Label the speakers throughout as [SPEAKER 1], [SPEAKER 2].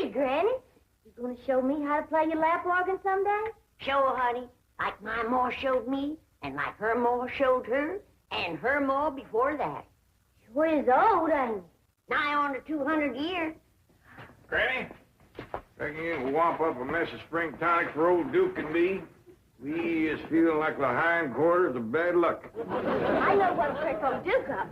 [SPEAKER 1] Hey, Granny. You gonna show me how to play your lap organ someday?
[SPEAKER 2] Sure, honey. Like my ma showed me, and like her ma showed her, and her ma before that.
[SPEAKER 1] Sure is old, ain't it?
[SPEAKER 2] Nigh on to 200 years.
[SPEAKER 3] Granny, reckon you can whop up a mess of spring tonic for old Duke and me? We is feeling like the hindquarters of bad luck.
[SPEAKER 1] I know what'll trick old Duke up.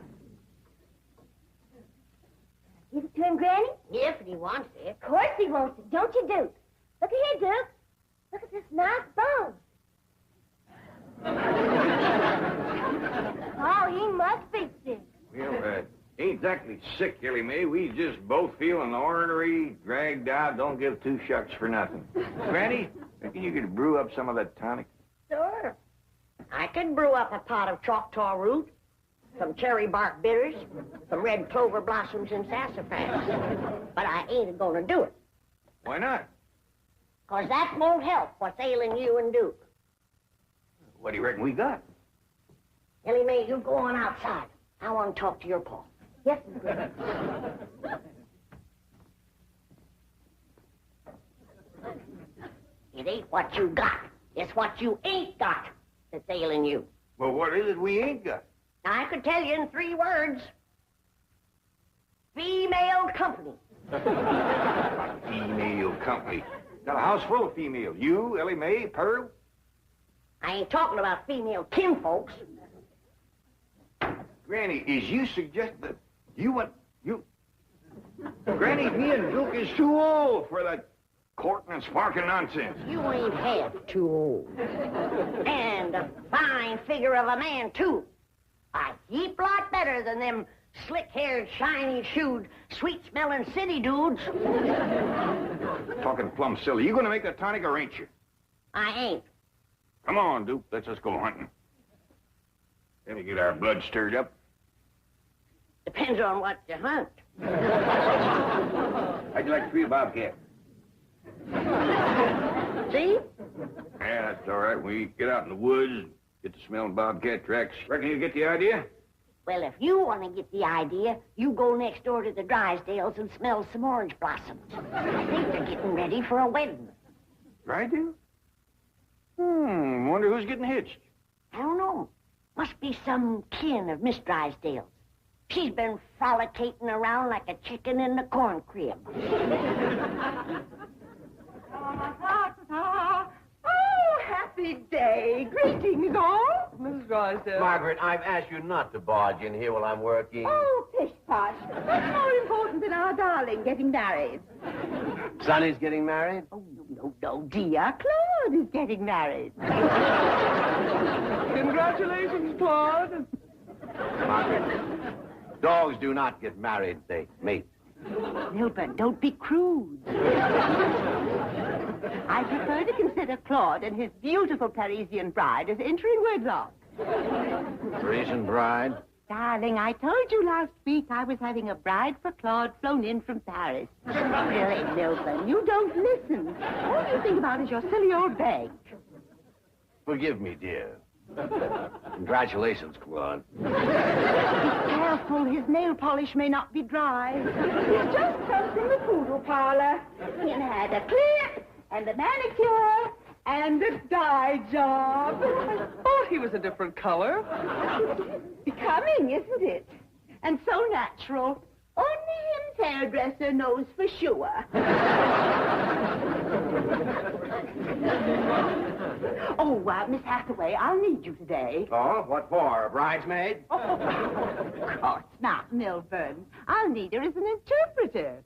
[SPEAKER 1] Give it to him, Granny?
[SPEAKER 2] If he wants it.
[SPEAKER 1] Of course he wants it, don't you, Duke? Look at here, Duke. Look at this nice bone. Oh, he must be sick.
[SPEAKER 3] Well, ain't exactly sick, Ellie Mae. We just both feeling ornery, dragged out, don't give two shucks for nothing. Granny, reckon you could brew up some of that tonic?
[SPEAKER 2] Sure. I could brew up a pot of Choctaw root, some cherry bark bitters, some red clover blossoms and sassafras. But I ain't gonna do it.
[SPEAKER 3] Why not?
[SPEAKER 2] 'Cause that won't help what's ailing you and Duke.
[SPEAKER 3] What do you reckon we got?
[SPEAKER 2] Ellie Mae, you go on outside. I want to talk to your pa.
[SPEAKER 1] Yes, Granny.
[SPEAKER 2] It ain't what you got. It's what you ain't got that's ailing you.
[SPEAKER 3] Well, what is it we ain't got?
[SPEAKER 2] Now, I could tell you in 3 words. Female company.
[SPEAKER 3] Female company. Got a house full of females. You, Ellie Mae, Pearl.
[SPEAKER 2] I ain't talking about female kinfolks.
[SPEAKER 3] Granny, is you suggest that you want... Granny, me and Duke is too old for that courting and sparking nonsense.
[SPEAKER 2] You ain't half too old. And a fine figure of a man, too. A heap lot better than them slick-haired, shiny-shoed, sweet-smelling city dudes.
[SPEAKER 3] Talking plumb silly. You gonna make that tonic or ain't you?
[SPEAKER 2] I ain't.
[SPEAKER 3] Come on, Duke. Let's just go hunting. Let me get our blood stirred up.
[SPEAKER 2] Depends on what you hunt.
[SPEAKER 3] How'd you like to be a bobcat?
[SPEAKER 2] See?
[SPEAKER 3] Yeah, that's all right. We get out in the woods, get to smelling bobcat tracks. Reckon you get the idea?
[SPEAKER 2] Well, if you want to get the idea, you go next door to the Drysdales and smell some orange blossoms. I think they're getting ready for a wedding.
[SPEAKER 3] Drysdale? Wonder who's getting hitched.
[SPEAKER 2] I don't know. Must be some kin of Miss Drysdale's. She's been frolicating around like a chicken in the corn crib.
[SPEAKER 4] Oh, happy day. Greetings, all. Mrs. Drysdale.
[SPEAKER 5] Margaret, I've asked you not to barge in here while I'm working.
[SPEAKER 4] Oh, pish posh. What's more important than our darling getting married?
[SPEAKER 5] Sonny's getting married?
[SPEAKER 4] Oh, no, dear. Claude is getting married. Congratulations, Claude.
[SPEAKER 5] Margaret, dogs do not get married, they mate.
[SPEAKER 4] Milburn, don't be crude. I prefer to consider Claude and his beautiful Parisian bride as entering wedlock.
[SPEAKER 5] Parisian bride?
[SPEAKER 4] Darling, I told you last week I was having a bride for Claude flown in from Paris. Really, Milburn, you don't listen. All you think about is your silly old bag.
[SPEAKER 5] Forgive me, dear. Congratulations, Claude.
[SPEAKER 4] Be careful, his nail polish may not be dry. He's just come from the poodle parlor. He had a clip and a manicure and a dye job.
[SPEAKER 6] I thought he was a different color.
[SPEAKER 4] Becoming, isn't it? And so natural. Only him's hairdresser knows for sure. Oh, Miss Hathaway, I'll need you today.
[SPEAKER 5] Oh, what for? A bridesmaid?
[SPEAKER 4] Oh, of course not, Milburn. I'll need her as an interpreter.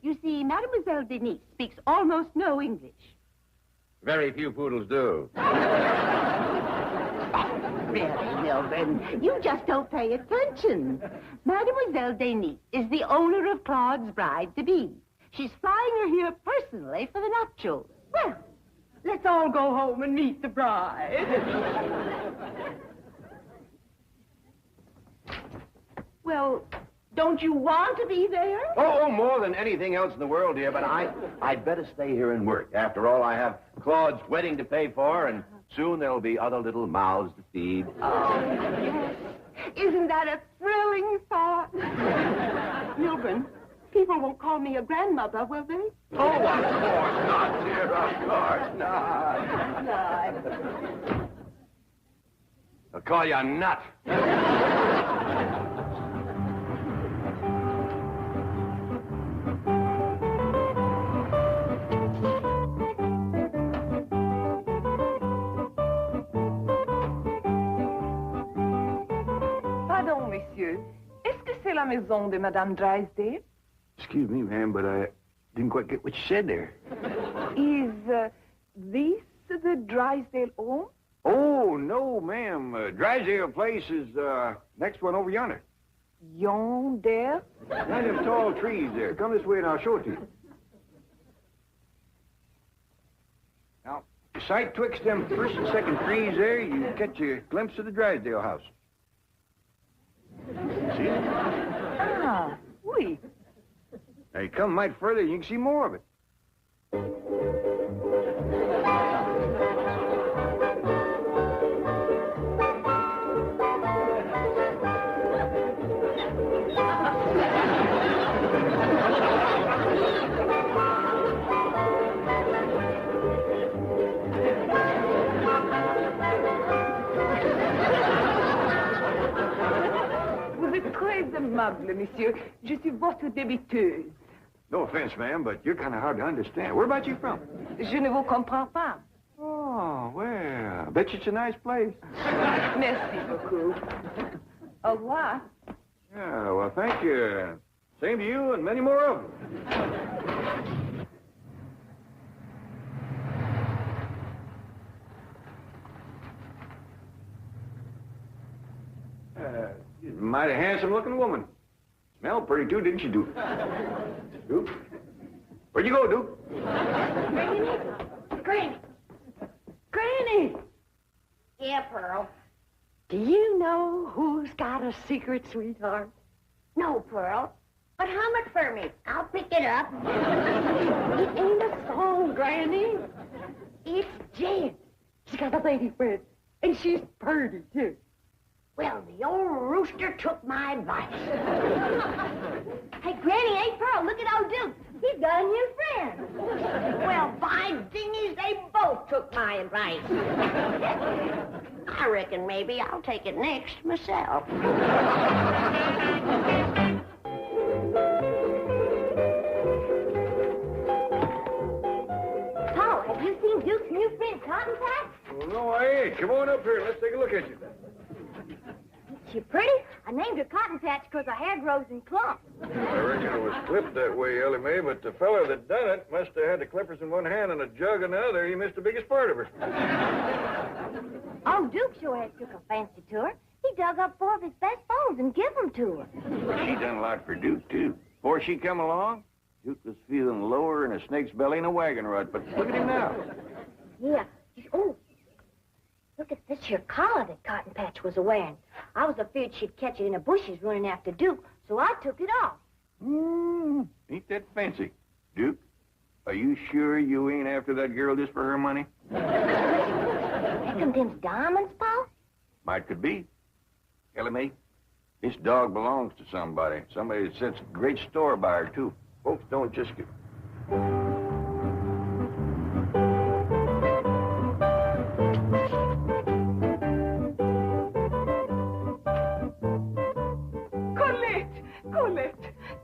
[SPEAKER 4] You see, Mademoiselle Denise speaks almost no English.
[SPEAKER 5] Very few poodles do.
[SPEAKER 4] Really, Milburn, you just don't pay attention. Mademoiselle Denise is the owner of Claude's bride-to-be. She's flying her here personally for the nuptials. Well, let's all go home and meet the bride. Well, don't you want to be there?
[SPEAKER 5] Oh, more than anything else in the world, dear, but I'd better stay here and work. After all, I have Claude's wedding to pay for, and soon there'll be other little mouths to feed.
[SPEAKER 4] Oh, yes. Isn't that a thrilling thought? Milburn, be People won't call me a grandmother, will they?
[SPEAKER 5] Oh, of course not, dear. Of course not.
[SPEAKER 4] No.
[SPEAKER 5] I'll call you a nut.
[SPEAKER 6] Pardon, messieurs. Est-ce que c'est la maison de Madame Drysdale?
[SPEAKER 3] Excuse me, ma'am, but I didn't quite get what you said there.
[SPEAKER 6] Is this the Drysdale home?
[SPEAKER 3] Oh, no, ma'am. Drysdale Place is next one over yonder.
[SPEAKER 6] Yonder?
[SPEAKER 3] Behind them tall trees there. Come this way and I'll show it to you. Now, sight twixt them first and second trees there, you catch a glimpse of the Drysdale house. See it?
[SPEAKER 6] Ah, oui.
[SPEAKER 3] Now, you come might further, you can see more of it.
[SPEAKER 6] Vous êtes très aimable, monsieur. Je suis votre débiteuse.
[SPEAKER 3] No offense, ma'am, but you're kind of hard to understand. Where about you from?
[SPEAKER 6] Je ne vous comprends pas.
[SPEAKER 3] Oh, well, I bet you it's a nice place.
[SPEAKER 6] Merci beaucoup. Au revoir.
[SPEAKER 3] Yeah, well, thank you. Same to you and many more of them. Mighty handsome-looking woman. Smelled pretty, too, didn't she, Duke? Duke? Where'd you go, Duke?
[SPEAKER 2] Granny. Granny. Yeah, Pearl.
[SPEAKER 4] Do you know who's got a secret, sweetheart?
[SPEAKER 2] No, Pearl. But hum it for me. I'll pick it up.
[SPEAKER 4] It ain't a song, Granny. It's Jen. She's got a lady friend, and she's pretty, too.
[SPEAKER 2] Well, the old rooster took my advice.
[SPEAKER 1] Hey, Granny, hey, Pearl, look at old Duke. He's got a new friend.
[SPEAKER 2] Well, by dingies, they both took my advice. I reckon maybe I'll take it next myself.
[SPEAKER 1] Paul, have you seen Duke's new friend, Cotton Patch?
[SPEAKER 3] Well, no, I ain't. Come on up here and let's take a look at you.
[SPEAKER 1] She pretty? I named her Cotton Patch because her hair grows in clumps.
[SPEAKER 3] I reckon it was clipped that way, Ellie Mae, but the fella that done it must have had the clippers in one hand and a jug in the other. He missed the biggest part of her.
[SPEAKER 1] Old Duke sure has took a fancy to her. He dug up 4 of his best bones and give them to her.
[SPEAKER 3] She done a lot for Duke, too. Before she come along, Duke was feeling lower in a snake's belly in a wagon rut, but look at him now.
[SPEAKER 1] Yeah. Oh, look at this here collar that Cotton Patch was wearing. I was afraid she'd catch it in the bushes running after Duke, so I took it off.
[SPEAKER 3] Ain't that fancy. Duke, are you sure you ain't after that girl just for her money?
[SPEAKER 1] Reckon them's diamonds, Paul?
[SPEAKER 3] Might could be. Ellie Mae, this dog belongs to somebody. Somebody that sets great store by her, too. Folks don't just get...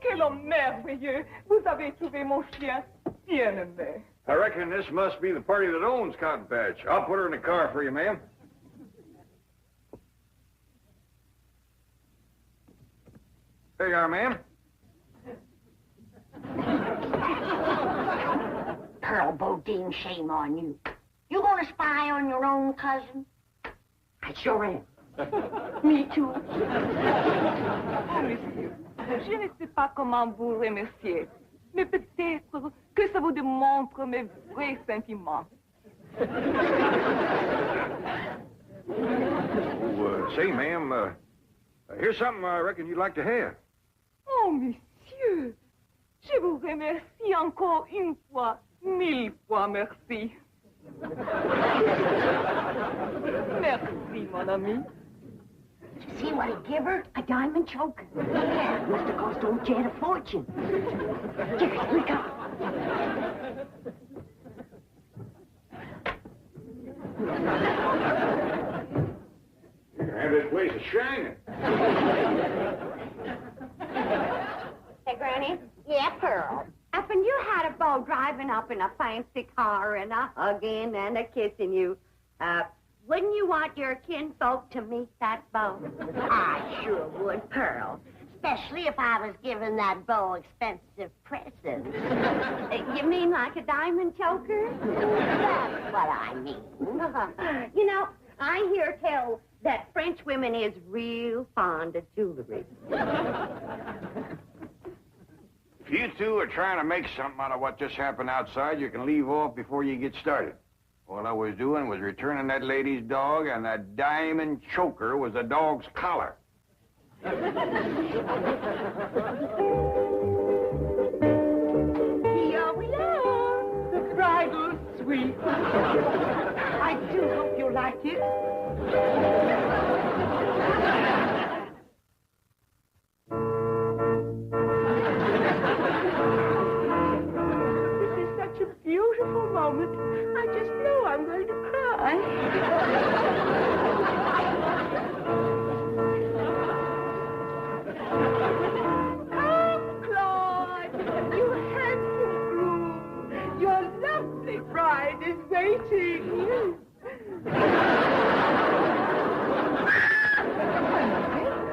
[SPEAKER 6] Quel homme merveilleux! Vous avez trouvé mon chien bien aimé.
[SPEAKER 3] I reckon this must be the party that owns Cotton Patch. I'll put her in the car for you, ma'am. There you are, ma'am.
[SPEAKER 2] Pearl Bodine, shame on you. You gonna spy on your own cousin? I sure am.
[SPEAKER 6] Me too. Oh, monsieur, je ne sais pas comment vous remercier, mais peut-être que ça vous démontre mes vrais sentiments.
[SPEAKER 3] Say, ma'am, here's something I reckon you'd like to have.
[SPEAKER 6] Oh, monsieur, je vous remercie encore une fois, 1000 fois merci. Merci, mon ami.
[SPEAKER 2] See what he give her?
[SPEAKER 1] A diamond choker.
[SPEAKER 2] Yeah, must have cost old Jet a fortune. Here we go.
[SPEAKER 3] And this place is shining.
[SPEAKER 4] Hey, Granny.
[SPEAKER 2] Yeah, Pearl.
[SPEAKER 4] Up and you had a beau driving up in a fancy car and a hugging and a kissing you. Wouldn't you want your kinfolk to meet that beau?
[SPEAKER 2] I sure would, Pearl. Especially if I was giving that beau expensive presents.
[SPEAKER 4] You mean like a diamond choker?
[SPEAKER 2] That's what I mean.
[SPEAKER 4] You know, I hear tell that French women is real fond of jewelry.
[SPEAKER 3] If you two are trying to make something out of what just happened outside, you can leave off before you get started. All I was doing was returning that lady's dog, and that diamond choker was the dog's collar.
[SPEAKER 4] Here we are, the bridal suite. I do hope you like it. This is such a beautiful moment. I just know I'm going to cry. Come, Claude, you handsome groom. Your lovely bride is waiting.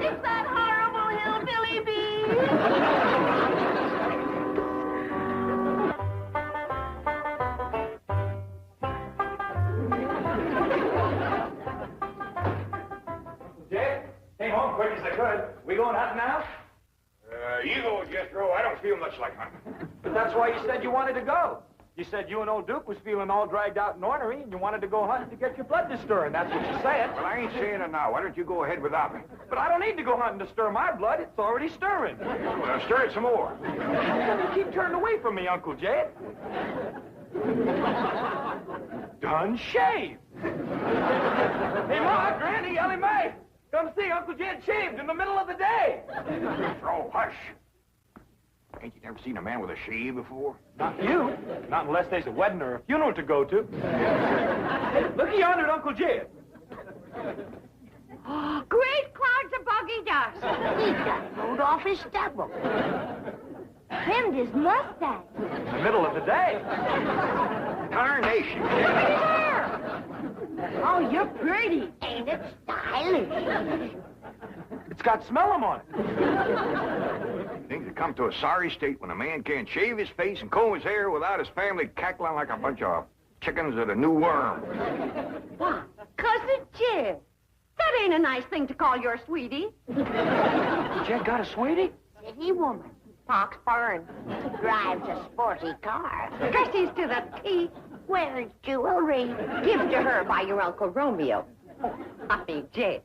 [SPEAKER 4] It's that horrible hillbilly bee.
[SPEAKER 7] Jay, came home quick as I could. We going hunting now?
[SPEAKER 3] You go, Jethro. I don't feel much like hunting.
[SPEAKER 7] But that's why you said you wanted to go. You said you and old Duke was feeling all dragged out and ornery, and you wanted to go hunting to get your blood to stirring. That's what you're saying.
[SPEAKER 3] Well, I ain't saying it now. Why don't you go ahead without me?
[SPEAKER 7] But I don't need to go hunting to stir my blood. It's already stirring.
[SPEAKER 3] Well, stir it some more.
[SPEAKER 7] You keep turning away from me, Uncle Jed. Done shaved. Hey, Ma, Granny, Ellie Mae, come see Uncle Jed shaved in the middle of the day.
[SPEAKER 3] Oh, hush. Ain't you never seen a man with a shave before?
[SPEAKER 7] Not you. Not unless there's a wedding or a funeral to go to. Hey, look yonder at Uncle Jed.
[SPEAKER 4] Great clouds of buggy dust.
[SPEAKER 2] He got rode off his stubble.
[SPEAKER 1] Trimmed his mustache.
[SPEAKER 7] In the middle of the day.
[SPEAKER 3] Tarnation.
[SPEAKER 2] Oh, you're pretty. Ain't it stylish?
[SPEAKER 7] It's got smellum on it.
[SPEAKER 3] Things have come to a sorry state when a man can't shave his face and comb his hair without his family cackling like a bunch of chickens at a new worm.
[SPEAKER 4] Why, Cousin Jed, that ain't a nice thing to call your sweetie.
[SPEAKER 7] Jed got a sweetie?
[SPEAKER 2] City woman. Talks foreign. Drives a sporty car.
[SPEAKER 4] Dresses to the teeth.
[SPEAKER 2] Wears jewelry.
[SPEAKER 4] Given to her by your Uncle Romeo. I mean, Jed.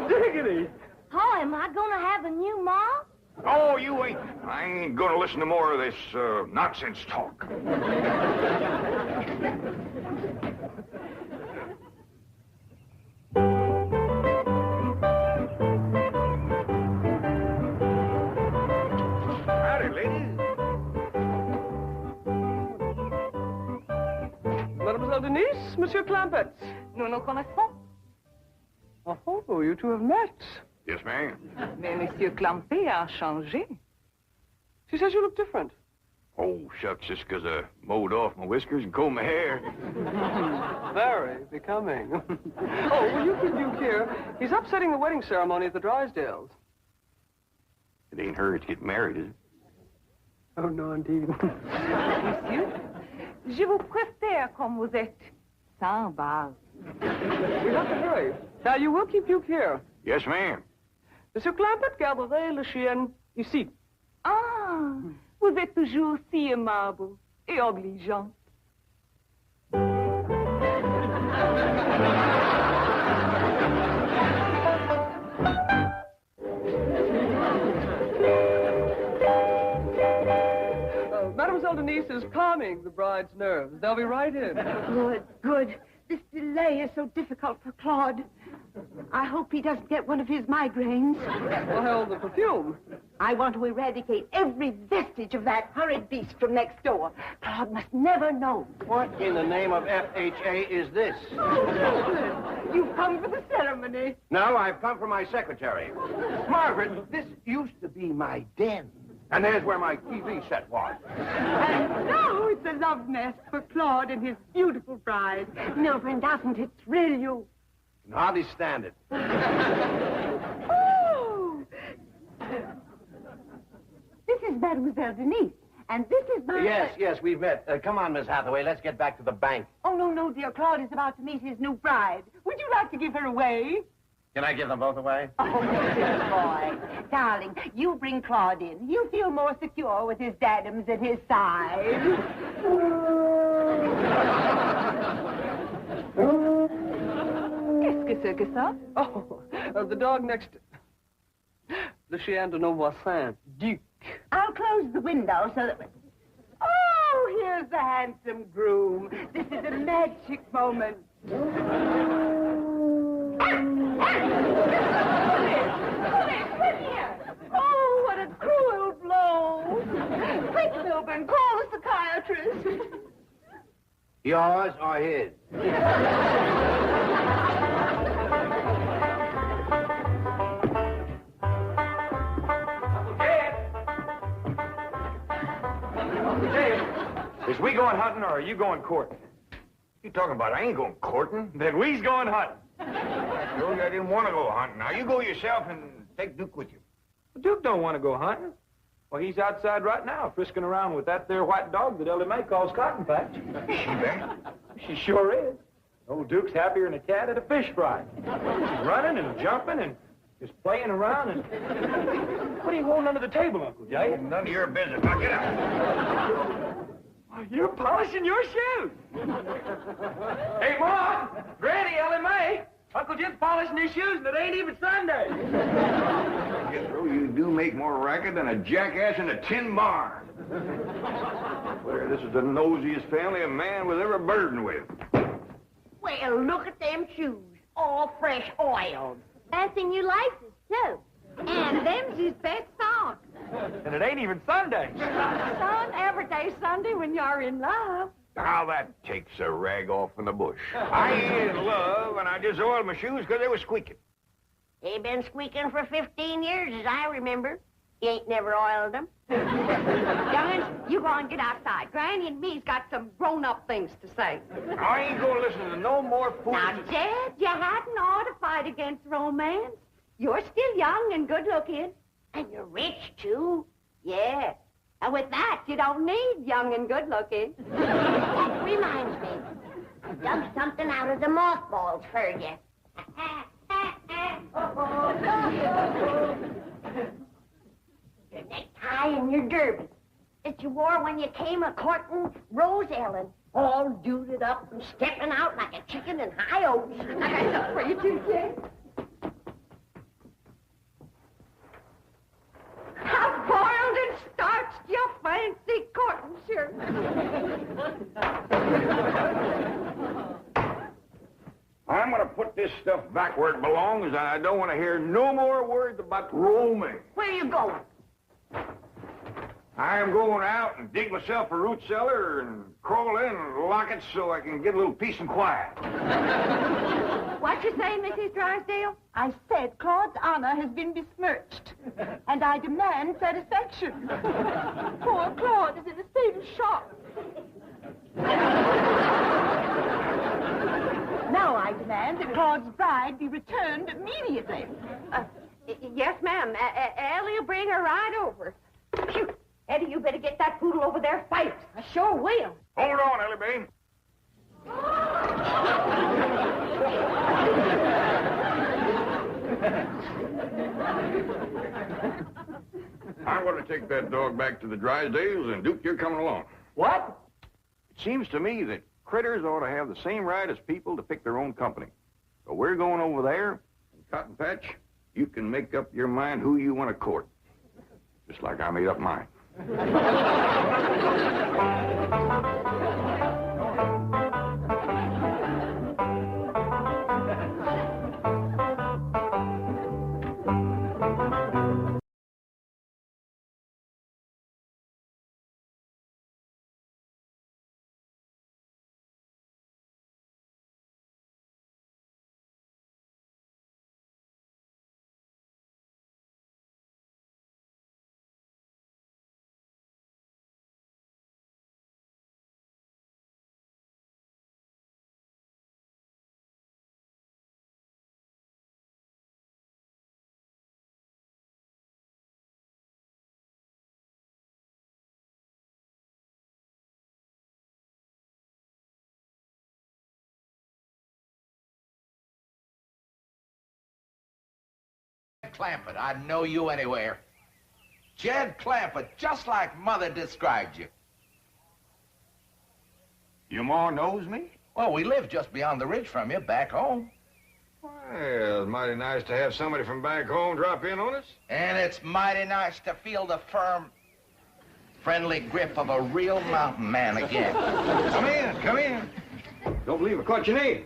[SPEAKER 7] Diggity.
[SPEAKER 1] Oh, am I gonna have a new mom?
[SPEAKER 3] Oh, you ain't. I ain't gonna listen to more of this nonsense talk. Howdy, ladies.
[SPEAKER 8] Mademoiselle Denise, Monsieur Clampetts.
[SPEAKER 6] Nous nous connaissons.
[SPEAKER 8] Oh, you two have met.
[SPEAKER 3] Yes, ma'am.
[SPEAKER 6] Mais Monsieur Clampetts a changé.
[SPEAKER 8] She says you look different.
[SPEAKER 3] Oh, shucks, just 'cause I mowed off my whiskers and combed my hair.
[SPEAKER 8] Very becoming. Oh, will you keep Duke here? He's upsetting the wedding ceremony at the Drysdales.
[SPEAKER 3] It ain't her to get married, is it?
[SPEAKER 8] Oh, no, indeed.
[SPEAKER 6] Monsieur, je vous préfère comme vous êtes, sans base.
[SPEAKER 8] We have to hurry. Now, you will keep Duke here.
[SPEAKER 3] Yes, ma'am.
[SPEAKER 8] Monsieur Clampett garderait le chien ici.
[SPEAKER 6] Ah, vous êtes toujours si aimable et obligeant.
[SPEAKER 8] Mademoiselle Denise is calming the bride's nerves. They'll be right in.
[SPEAKER 4] Good, good. This delay is so difficult for Claude. I hope he doesn't get one of his migraines.
[SPEAKER 8] Well, the perfume.
[SPEAKER 4] I want to eradicate every vestige of that horrid beast from next door. Claude must never know.
[SPEAKER 5] What in the name of FHA is this?
[SPEAKER 4] You've come for the ceremony.
[SPEAKER 5] No, I've come for my secretary. Margaret, this used to be my den. And there's where my TV set was.
[SPEAKER 4] And now it's a love nest for Claude and his beautiful bride. Milburn, doesn't it thrill you?
[SPEAKER 5] Can hardly stand it.
[SPEAKER 4] Oh! This is Mademoiselle Denise. And this is my...
[SPEAKER 5] Yes, we've met. Come on, Miss Hathaway, let's get back to the bank.
[SPEAKER 4] Oh, no, dear. Claude is about to meet his new bride. Would you like to give her away?
[SPEAKER 5] Can I give them both away?
[SPEAKER 4] Oh, dear boy. Darling, you bring Claude in. He'll feel more secure with his daddums at his side.
[SPEAKER 6] Qu'est-ce que c'est que ça?
[SPEAKER 8] Oh, the dog next... Le chien de nos voisins, Duke.
[SPEAKER 4] I'll close the window so that... Oh, here's the handsome groom. This is a magic moment. Oh, what a cruel blow. Quick, Milburn, call a psychiatrist.
[SPEAKER 5] Yours or his?
[SPEAKER 7] Is we going hunting or are you going courting?
[SPEAKER 3] You talking about I ain't going courting.
[SPEAKER 7] Then we's going hunting.
[SPEAKER 3] Told you I didn't want to go hunting. Now you go yourself and take Duke with you.
[SPEAKER 7] Duke don't want to go hunting. Well, he's outside right now, frisking around with that there white dog that Ellie Mae calls Cotton Patch.
[SPEAKER 3] She there?
[SPEAKER 7] She sure is. Old Duke's happier than a cat at a fish fry. She's running and jumping and just playing around and... What are you holding under the table, Uncle Jay?
[SPEAKER 3] None of your business. Now get out.
[SPEAKER 7] You're polishing your shoes. Hey, Ma! Granny, Ellie Mae! Uncle Jim's polishing his shoes and it ain't even Sunday.
[SPEAKER 3] You do make more racket than a jackass in a tin barn. Well, this is the nosiest family a man was ever burdened with.
[SPEAKER 2] Well, look at them shoes. All fresh oiled.
[SPEAKER 1] Passing new laces, too. And them's his best socks.
[SPEAKER 7] And it ain't even Sunday.
[SPEAKER 6] Son, every day's Sunday when you're in love.
[SPEAKER 3] Now that takes a rag off in the bush. I ain't in love, and I just oiled my shoes because they were squeaking.
[SPEAKER 2] They've been squeaking for 15 years, as I remember. You ain't never oiled them.
[SPEAKER 6] Young'uns, you go and get outside. Granny and me's got some grown-up things to say.
[SPEAKER 3] I ain't gonna listen to no more fools.
[SPEAKER 6] Now, Jed, you hadn't ought to fight against romance. You're still young and good-looking.
[SPEAKER 2] And you're rich, too.
[SPEAKER 6] Yeah. And with that, you don't need young and good-looking.
[SPEAKER 2] That reminds me. I dug something out of the mothballs for you. Your necktie and your derby that you wore when you came a-courting Rose Ellen, all duded up and stepping out like a chicken in high oats.
[SPEAKER 6] I got something for you, too, Jed. How boiled and starched your fancy cotton shirt.
[SPEAKER 3] I'm gonna put this stuff back where it belongs, and I don't want to hear no more words about romance.
[SPEAKER 2] Where you going?
[SPEAKER 3] I'm going out and dig myself a root cellar and crawl in and lock it so I can get a little peace and quiet.
[SPEAKER 6] What you say, Mrs. Drysdale?
[SPEAKER 4] I said Claude's honor has been besmirched, and I demand satisfaction. Poor Claude is in a state of shock. Now I demand that Claude's bride be returned immediately.
[SPEAKER 6] Yes, ma'am. Ellie will bring her right over. Phew. Eddie, you better get that poodle over there fight. I sure will.
[SPEAKER 3] Hold on, Ellie Mae. I'm going to take that dog back to the Drysdales, and Duke, you're coming along.
[SPEAKER 7] What?
[SPEAKER 3] It seems to me that critters ought to have the same right as people to pick their own company. So we're going over there, and Cotton Patch, you can make up your mind who you want to court. Just like I made up mine.
[SPEAKER 9] Clampett. I'd know you anywhere. Jed Clampett, just like Mother described you.
[SPEAKER 3] Your ma knows me?
[SPEAKER 9] Well, we live just beyond the ridge from you, back home.
[SPEAKER 3] Well, it's mighty nice to have somebody from back home drop in on us.
[SPEAKER 9] And it's mighty nice to feel the firm, friendly grip of a real mountain man again.
[SPEAKER 3] Come in, come in. Don't believe I caught your name.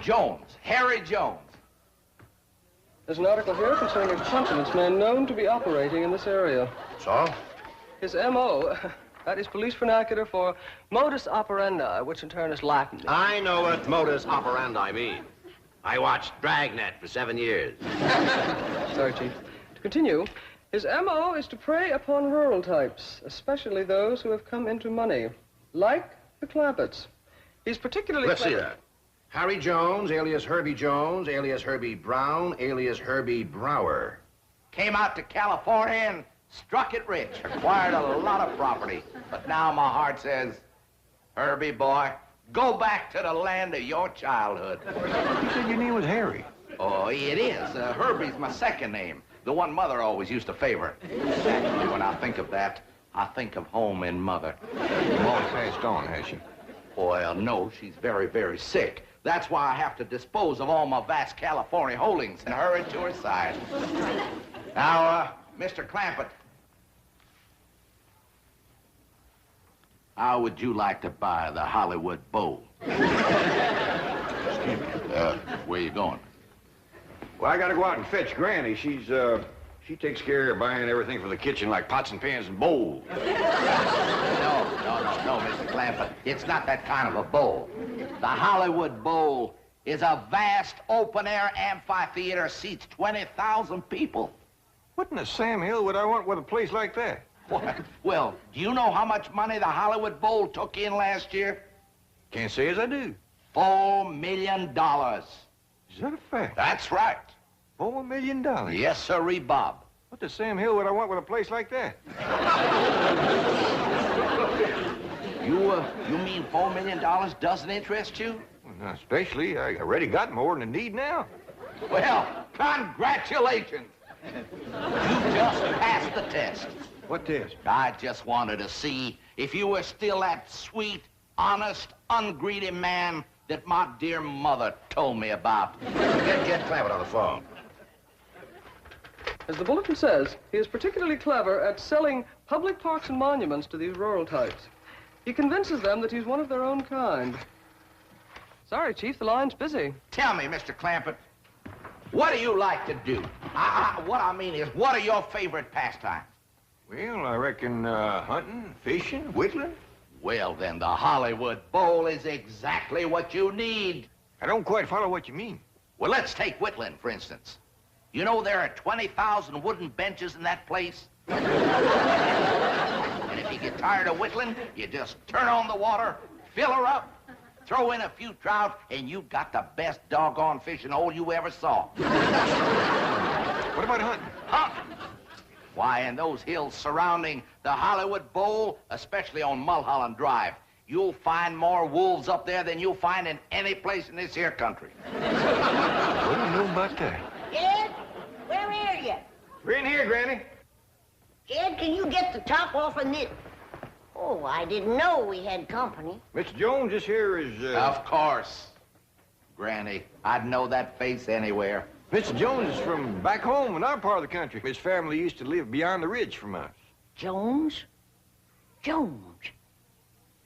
[SPEAKER 9] Jones, Harry Jones.
[SPEAKER 8] There's an article here concerning a confidence man known to be operating in this area.
[SPEAKER 5] So?
[SPEAKER 8] His M.O., that is police vernacular for modus operandi, which in turn is Latin.
[SPEAKER 5] I know what modus operandi means. I watched Dragnet for 7 years.
[SPEAKER 8] Sorry, Chief. To continue, his M.O. is to prey upon rural types, especially those who have come into money, like the Clampetts. He's particularly...
[SPEAKER 5] Let's see that. Harry Jones, alias Herbie Jones, alias Herbie Brown, alias Herbie Brower.
[SPEAKER 9] Came out to California and struck it rich, acquired a lot of property. But now my heart says, Herbie, boy, go back to the land of your childhood.
[SPEAKER 3] You said your name was Harry.
[SPEAKER 9] Oh, it is. Herbie's my second name, the one Mother always used to favor. Actually, when I think of that, I think of home and Mother.
[SPEAKER 3] Molly passed on, has she?
[SPEAKER 9] Well, no, she's very, very sick. That's why I have to dispose of all my vast California holdings and hurry to her side. Now, Mr. Clampett, how would you like to buy the Hollywood Bowl? Where you going?
[SPEAKER 3] Well, I gotta go out and fetch Granny. She takes care of buying everything for the kitchen, like pots and pans and bowls.
[SPEAKER 9] No, Mr. Clampett. It's not that kind of a bowl. The Hollywood Bowl is a vast open-air amphitheater, seats 20,000 people.
[SPEAKER 3] What in the Sam Hill would I want with a place like that?
[SPEAKER 9] What? Well, do you know how much money the Hollywood Bowl took in last year?
[SPEAKER 3] Can't say as I do.
[SPEAKER 9] $4 million.
[SPEAKER 3] Is that a fact?
[SPEAKER 9] That's right.
[SPEAKER 3] $4 million?
[SPEAKER 9] Yes, sirree, Bob.
[SPEAKER 3] What the Sam Hill would I want with a place like that?
[SPEAKER 9] You mean $4 million doesn't interest you?
[SPEAKER 3] Well, not especially. I already got more than I need now.
[SPEAKER 9] Well, congratulations. You just passed the test.
[SPEAKER 3] What test?
[SPEAKER 9] I just wanted to see if you were still that sweet, honest, ungreedy man that my dear mother told me about.
[SPEAKER 5] Get Clampett on the phone.
[SPEAKER 8] As the bulletin says, he is particularly clever at selling public parks and monuments to these rural types. He convinces them that he's one of their own kind. Sorry, Chief, the line's busy.
[SPEAKER 9] Tell me, Mr. Clampett, what do you like to do? What I mean is, what are your favorite pastimes?
[SPEAKER 3] Well, I reckon hunting, fishing, whittling.
[SPEAKER 9] Well, then, the Hollywood Bowl is exactly what you need.
[SPEAKER 3] I don't quite follow what you mean.
[SPEAKER 9] Well, let's take whittling, for instance. You know there are 20,000 wooden benches in that place? And if you get tired of whittling, you just turn on the water, fill her up, throw in a few trout, and you've got the best doggone fishing hole you ever saw.
[SPEAKER 3] What about hunting?
[SPEAKER 9] Hunting? Why, in those hills surrounding the Hollywood Bowl, especially on Mulholland Drive, you'll find more wolves up there than you'll find in any place in this here country.
[SPEAKER 3] What do you know about that?
[SPEAKER 2] Jed, where are you?
[SPEAKER 3] We're in here, Granny.
[SPEAKER 2] Jed, can you get the top off of this? Oh, I didn't know we had company.
[SPEAKER 3] Mr. Jones, this here is,
[SPEAKER 9] Of course. Granny, I'd know that face anywhere.
[SPEAKER 3] Mr. Jones is from back home in our part of the country. His family used to live beyond the ridge from us.
[SPEAKER 2] Jones? Jones.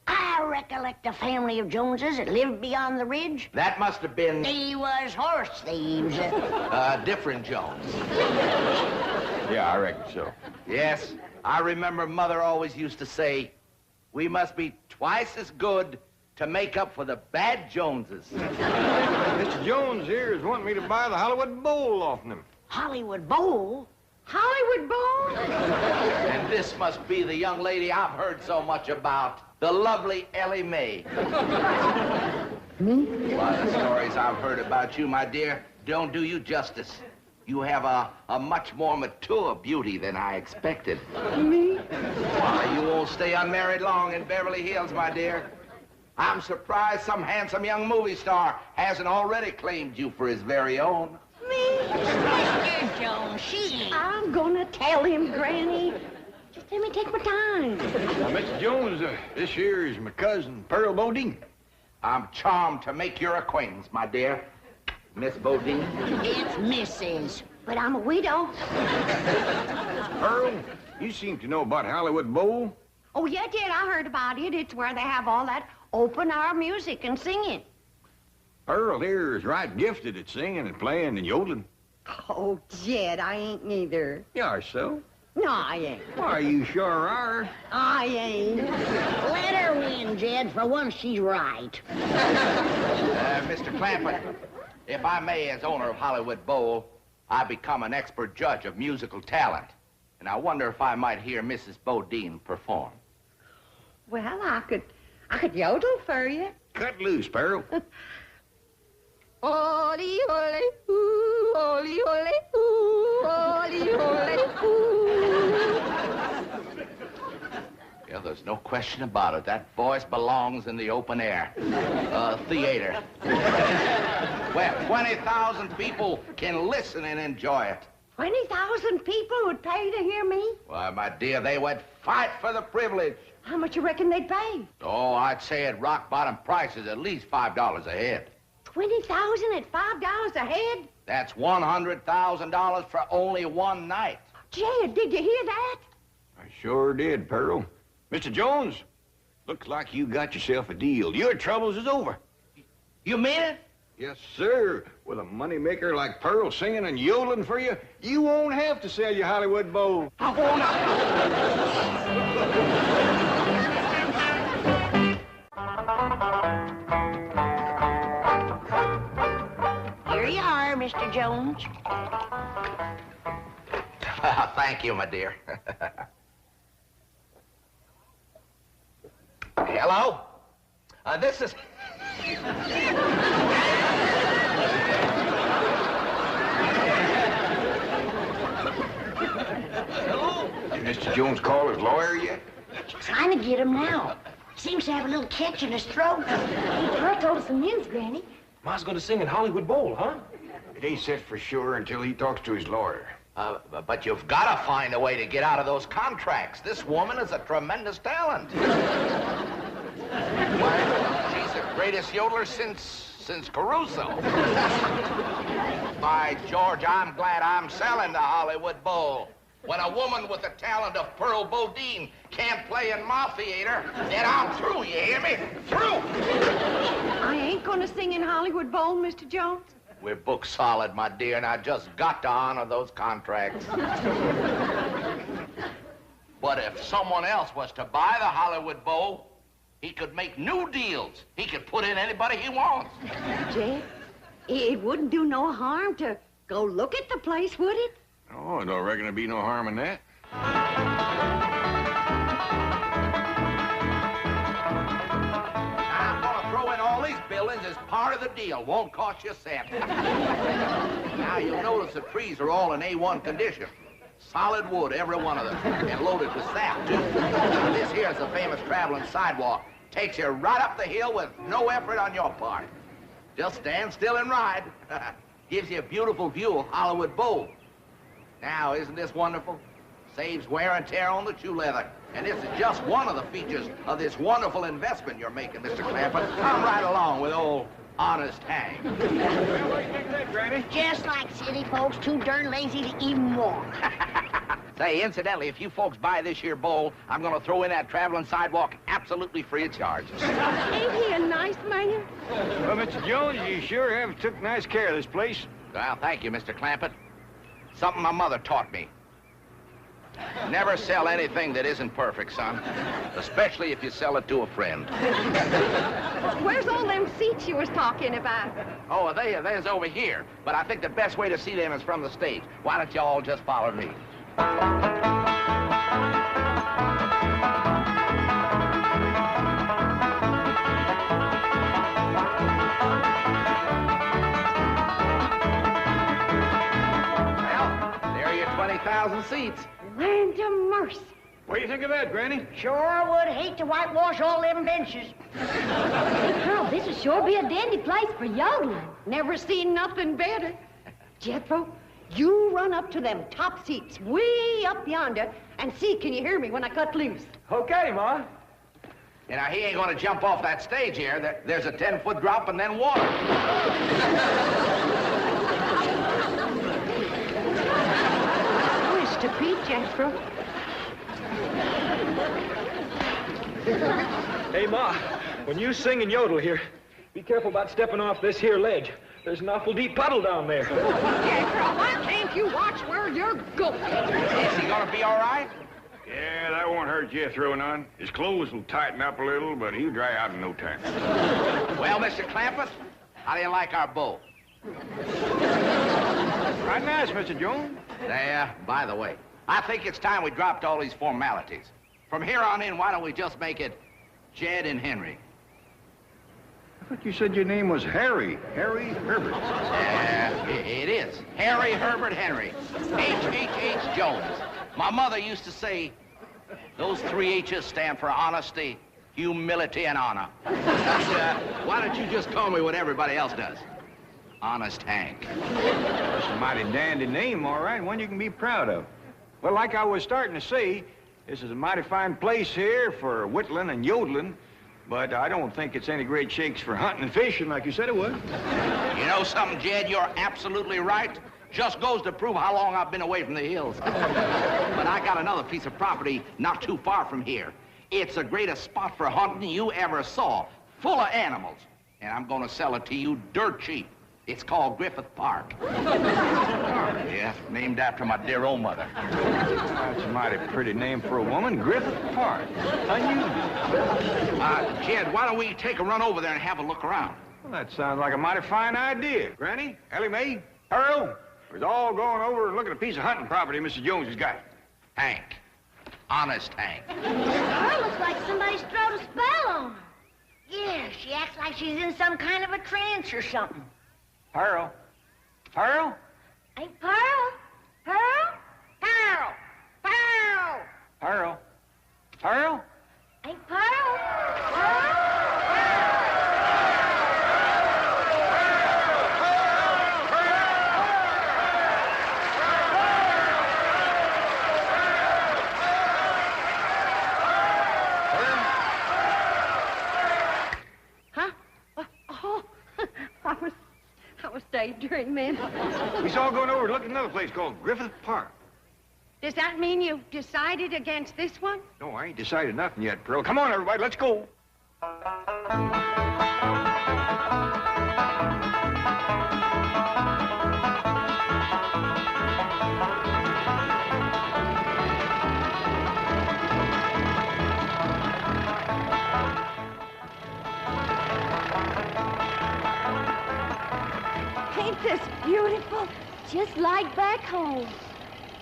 [SPEAKER 2] I recollect a family of Joneses that lived beyond the ridge.
[SPEAKER 9] That must have been...
[SPEAKER 2] They was horse thieves.
[SPEAKER 9] different Jones.
[SPEAKER 3] Yeah, I reckon so.
[SPEAKER 9] Yes, I remember Mother always used to say, we must be twice as good to make up for the bad Joneses.
[SPEAKER 3] Mr. Jones here is wanting me to buy the Hollywood Bowl off him.
[SPEAKER 2] Hollywood Bowl? Hollywood Bowl?
[SPEAKER 9] And this must be the young lady I've heard so much about, the lovely Ellie Mae.
[SPEAKER 2] Me?
[SPEAKER 9] Well, the stories I've heard about you, my dear, don't do you justice. You have a much more mature beauty than I expected.
[SPEAKER 2] Me?
[SPEAKER 9] Why, you won't stay unmarried long in Beverly Hills, my dear. I'm surprised some handsome young movie star hasn't already claimed you for his very own.
[SPEAKER 2] Me? Mr. Jones, she ain't.
[SPEAKER 4] I'm gonna tell him, Granny. Just let me take my time.
[SPEAKER 3] Now, Mr. Jones, this here is my cousin, Pearl Bodine.
[SPEAKER 9] I'm charmed to make your acquaintance, my dear. Miss Bodine.
[SPEAKER 2] It's Mrs.
[SPEAKER 4] But I'm a widow.
[SPEAKER 3] Pearl, you seem to know about Hollywood Bowl.
[SPEAKER 4] Oh, yeah, did. I heard about it. It's where they have all that open-air music and singing.
[SPEAKER 3] Pearl here is right gifted at singing and playing and yodeling.
[SPEAKER 4] Oh, Jed, I ain't neither.
[SPEAKER 3] You are so.
[SPEAKER 4] No, I ain't.
[SPEAKER 3] Why, you sure are.
[SPEAKER 4] I ain't.
[SPEAKER 2] Let her win, Jed. For once, she's right.
[SPEAKER 9] Mr. Clampett, if I may, as owner of Hollywood Bowl, I become an expert judge of musical talent. And I wonder if I might hear Mrs. Bodine perform.
[SPEAKER 4] Well, I could yodel for you.
[SPEAKER 3] Cut loose, Pearl.
[SPEAKER 4] Oli, oli, ooh, oli, oli, ooh, oli, oli, ooh.
[SPEAKER 9] Yeah, there's no question about it. That voice belongs in the open air. Theater. Where 20,000 people can listen and enjoy it.
[SPEAKER 4] 20,000 people would pay to hear me?
[SPEAKER 9] Why, my dear, they would fight for the privilege.
[SPEAKER 4] How much you reckon they'd pay?
[SPEAKER 9] Oh, I'd say at rock-bottom prices, at least $5 a head.
[SPEAKER 4] 20,000 at $5 a head?
[SPEAKER 9] That's $100,000 for only one night.
[SPEAKER 4] Jed, did you hear that?
[SPEAKER 3] I sure did, Pearl. Mr. Jones, looks like you got yourself a deal. Your troubles is over.
[SPEAKER 9] You mean it?
[SPEAKER 3] Yes, sir. With a moneymaker like Pearl singing and yodeling for you, you won't have to sell your Hollywood Bowl.
[SPEAKER 9] I won't.
[SPEAKER 2] Here you are, Mr. Jones.
[SPEAKER 9] Thank you, my dear. Hello? This is...
[SPEAKER 3] Hello? Did Mr. Jones call his lawyer yet?
[SPEAKER 2] Trying to get him now. Seems to have a little catch in his throat.
[SPEAKER 1] Pearl told us some news, Granny.
[SPEAKER 7] Ma's gonna sing in Hollywood Bowl, huh?
[SPEAKER 3] It ain't set for sure until he talks to his lawyer.
[SPEAKER 9] But you've got to find a way to get out of those contracts. This woman is a tremendous talent. Why, she's the greatest yodeler since Caruso. By George, I'm glad I'm selling the Hollywood Bowl. When a woman with the talent of Pearl Bodine can't play in my theater, then I'm through, you hear me? Through!
[SPEAKER 4] I ain't gonna sing in Hollywood Bowl, Mr. Jones.
[SPEAKER 9] We're booked solid, my dear, and I just got to honor those contracts. But if someone else was to buy the Hollywood Bowl, he could make new deals. He could put in anybody he wants.
[SPEAKER 4] Jed, it wouldn't do no harm to go look at the place, would it?
[SPEAKER 3] Oh, I don't reckon there'd be no harm in that.
[SPEAKER 9] I'm gonna throw in all these buildings as part of the deal. Won't cost you a cent. Now, you'll notice the trees are all in A1 condition. Solid wood, every one of them, and loaded with sap, too. Now, this here is the famous traveling sidewalk. Takes you right up the hill with no effort on your part. Just stand still and ride. Gives you a beautiful view of Hollywood Bowl. Now, isn't this wonderful? Saves wear and tear on the shoe leather. And this is just one of the features of this wonderful investment you're making, Mr. Clampett. Come right along with old Honest Hank.
[SPEAKER 3] Well, what do you think of that, Granny?
[SPEAKER 2] Just like city folks, too darn lazy to even walk.
[SPEAKER 9] Say, incidentally, if you folks buy this here bowl, I'm going to throw in that traveling sidewalk absolutely free of charge.
[SPEAKER 4] Ain't he a nice man?
[SPEAKER 3] Well, Mr. Jones, you sure have took nice care of this place.
[SPEAKER 9] Well, thank you, Mr. Clampett. Something my mother taught me. Never sell anything that isn't perfect, son. Especially if you sell it to a friend.
[SPEAKER 4] Where's all them seats you was talking about?
[SPEAKER 9] Oh, there's over here. But I think the best way to see them is from the stage. Why don't you all just follow me? Well, there are your 20,000 seats.
[SPEAKER 4] Land of mercy.
[SPEAKER 3] What do you think of that, Granny?
[SPEAKER 2] Sure would hate to whitewash all them benches.
[SPEAKER 1] Pearl, this'll sure be a dandy place for yodeling.
[SPEAKER 4] Never seen nothing better. Jethro,
[SPEAKER 2] You run up to them top seats way up yonder and see, can you hear me when I cut loose?
[SPEAKER 7] Okay, Ma.
[SPEAKER 9] You know, he ain't gonna jump off that stage here. There's a 10-foot drop and then water.
[SPEAKER 2] Mr. Pete, Jethro.
[SPEAKER 7] Hey, Ma, when you sing and yodel here, be careful about stepping off this here ledge. There's an awful deep puddle down there.
[SPEAKER 2] Jethro, why can't you watch where you're going?
[SPEAKER 9] Is he gonna be all right?
[SPEAKER 3] Yeah, that won't hurt Jethro none. His clothes will tighten up a little, but he'll dry out in no time.
[SPEAKER 9] Well, Mr. Clampetts, how do you like our bow?
[SPEAKER 3] Right nice, Mr. Jones.
[SPEAKER 9] There, by the way, I think it's time we dropped all these formalities. From here on in, why don't we just make it Jed and Henry?
[SPEAKER 3] I thought you said your name was Harry. Harry Herbert.
[SPEAKER 9] It is. Harry Herbert Henry. H.H.H. Jones. My mother used to say, those 3 H's stand for honesty, humility, and honor. Why don't you just call me what everybody else does? Honest Hank.
[SPEAKER 3] That's a mighty dandy name, all right. One you can be proud of. Well, like I was starting to say, this is a mighty fine place here for whittling and yodeling, but I don't think it's any great shakes for hunting and fishing like you said it was.
[SPEAKER 9] You know something, Jed? You're absolutely right. Just goes to prove how long I've been away from the hills. But I got another piece of property not too far from here. It's the greatest spot for hunting you ever saw, full of animals. And I'm gonna sell it to you dirt cheap. It's called Griffith Park. Yeah, named after my dear old mother.
[SPEAKER 3] That's a mighty pretty name for a woman, Griffith Park. Unusual.
[SPEAKER 9] Jed, why don't we take a run over there and have a look around?
[SPEAKER 3] Well, that sounds like a mighty fine idea. Granny, Ellie Mae, Earl, we're all going over and looking at a piece of hunting property Mr. Jones has got.
[SPEAKER 9] Hank. Honest Hank.
[SPEAKER 1] Her looks like somebody's thrown a spell on her. Yeah, she acts like she's in some kind of a trance or something.
[SPEAKER 3] Pearl. Pearl?
[SPEAKER 1] Hey, Pearl? Pearl?
[SPEAKER 2] Pearl! Pearl!
[SPEAKER 3] Pearl? Pearl?
[SPEAKER 1] Hey, Pearl? Pearl?
[SPEAKER 2] Huh? Oh, I was daydreaming.
[SPEAKER 3] We's all going over to look at another place called Griffith Park.
[SPEAKER 2] Does that mean you've decided against this one?
[SPEAKER 3] No, I ain't decided nothing yet, Pearl. Come on, everybody, let's go.
[SPEAKER 1] Ain't this beautiful? Just like back home.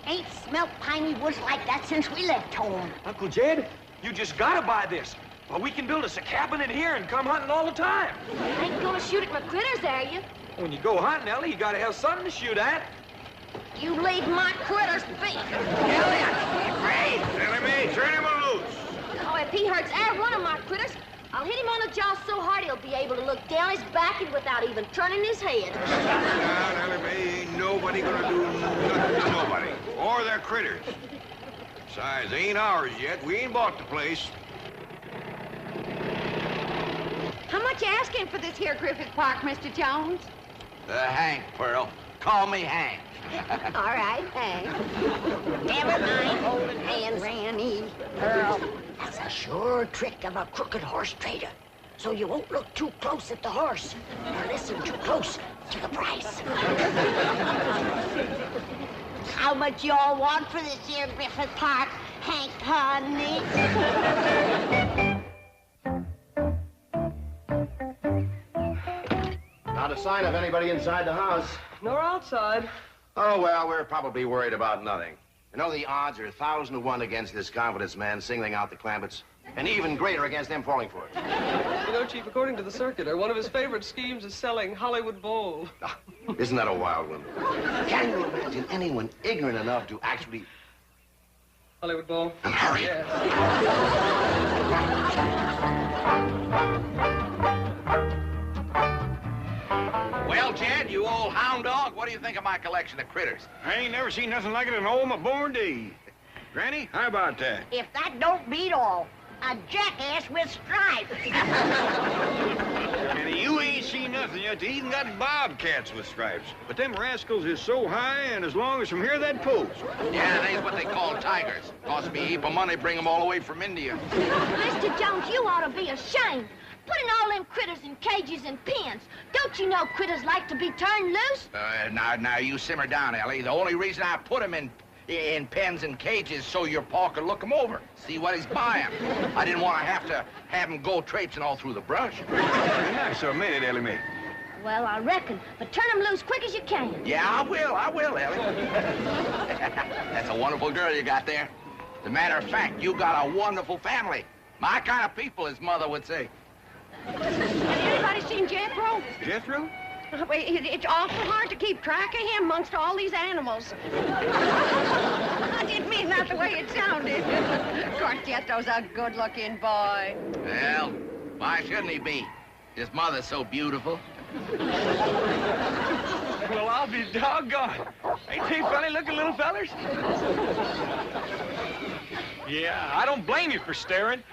[SPEAKER 2] Ain't smelt piney woods like that since we left home.
[SPEAKER 7] Uncle Jed, you just gotta buy this. Well, we can build us a cabin in here and come hunting all the time.
[SPEAKER 1] Ain't gonna shoot at my critters, are you?
[SPEAKER 7] When you go hunting, Ellie, you gotta have something to shoot at.
[SPEAKER 2] You leave my critters be.
[SPEAKER 3] Ellie Mae, turn him loose.
[SPEAKER 1] Oh, if he hurts every one of my critters, I'll hit him on the jaw so hard he'll be able to look down his back and without even turning his head.
[SPEAKER 3] Now, Ellie Mae, ain't nobody gonna do nothing to nobody. Or their critters. Besides, they ain't ours yet. We ain't bought the place.
[SPEAKER 2] How much you asking for this here Griffith Park, Mr. Jones?
[SPEAKER 9] Hank, Pearl. Call me Hank.
[SPEAKER 2] All right, Hank. Never mind holding hands, Granny. Earl, that's a sure trick of a crooked horse trader. So you won't look too close at the horse or listen too close to the price. How much y'all want for this here Griffith Park, Hank, honey?
[SPEAKER 5] Not a sign of anybody inside the house.
[SPEAKER 8] Nor outside.
[SPEAKER 5] Oh, well, we're probably worried about nothing. You know, the odds are 1,000 to 1 against this confidence man singling out the Clampetts, and even greater against them falling for it.
[SPEAKER 8] You know, Chief, according to the circular, one of his favorite schemes is selling Hollywood Bowl.
[SPEAKER 5] Isn't that a wild one? Can you imagine anyone ignorant enough to actually...
[SPEAKER 8] Hollywood Bowl?
[SPEAKER 5] Hurry.
[SPEAKER 8] Yes.
[SPEAKER 9] Well, Jed, you old hound dog, what do you you think of my collection of critters?
[SPEAKER 3] I ain't never seen nothing like it in all my born days. Granny, how about that?
[SPEAKER 2] If that don't beat all, a jackass with stripes.
[SPEAKER 3] Granny, you ain't seen nothing yet. They even got bobcats with stripes. But them rascals is so high and as long as from here that post.
[SPEAKER 9] Yeah, that's what they call tigers. Cost me a heap of money, bring them all the way from India.
[SPEAKER 1] Mr. Jones, you ought to be ashamed. Putting all them critters in cages and pens. Don't you know critters like to be turned loose?
[SPEAKER 9] Now, you simmer down, Ellie. The only reason I put them in pens and cages so your pa could look them over, see what he's buying. I didn't want to have him go traipsing all through the brush.
[SPEAKER 3] Nice of a minute, Ellie Mae.
[SPEAKER 1] Well, I reckon. But turn them loose quick as you can.
[SPEAKER 9] Yeah, I will, Ellie. That's a wonderful girl you got there. As a matter of fact, you got a wonderful family. My kind of people, as Mother would say.
[SPEAKER 4] Has anybody seen Jethro?
[SPEAKER 3] Jethro?
[SPEAKER 4] It's awful hard to keep track of him amongst all these animals. I didn't mean that the way it sounded. Of course, Jethro's a good-looking boy.
[SPEAKER 9] Well, why shouldn't he be? His mother's so beautiful.
[SPEAKER 7] Well, I'll be doggone. Ain't they funny-looking little fellers? Yeah, I don't blame you for staring.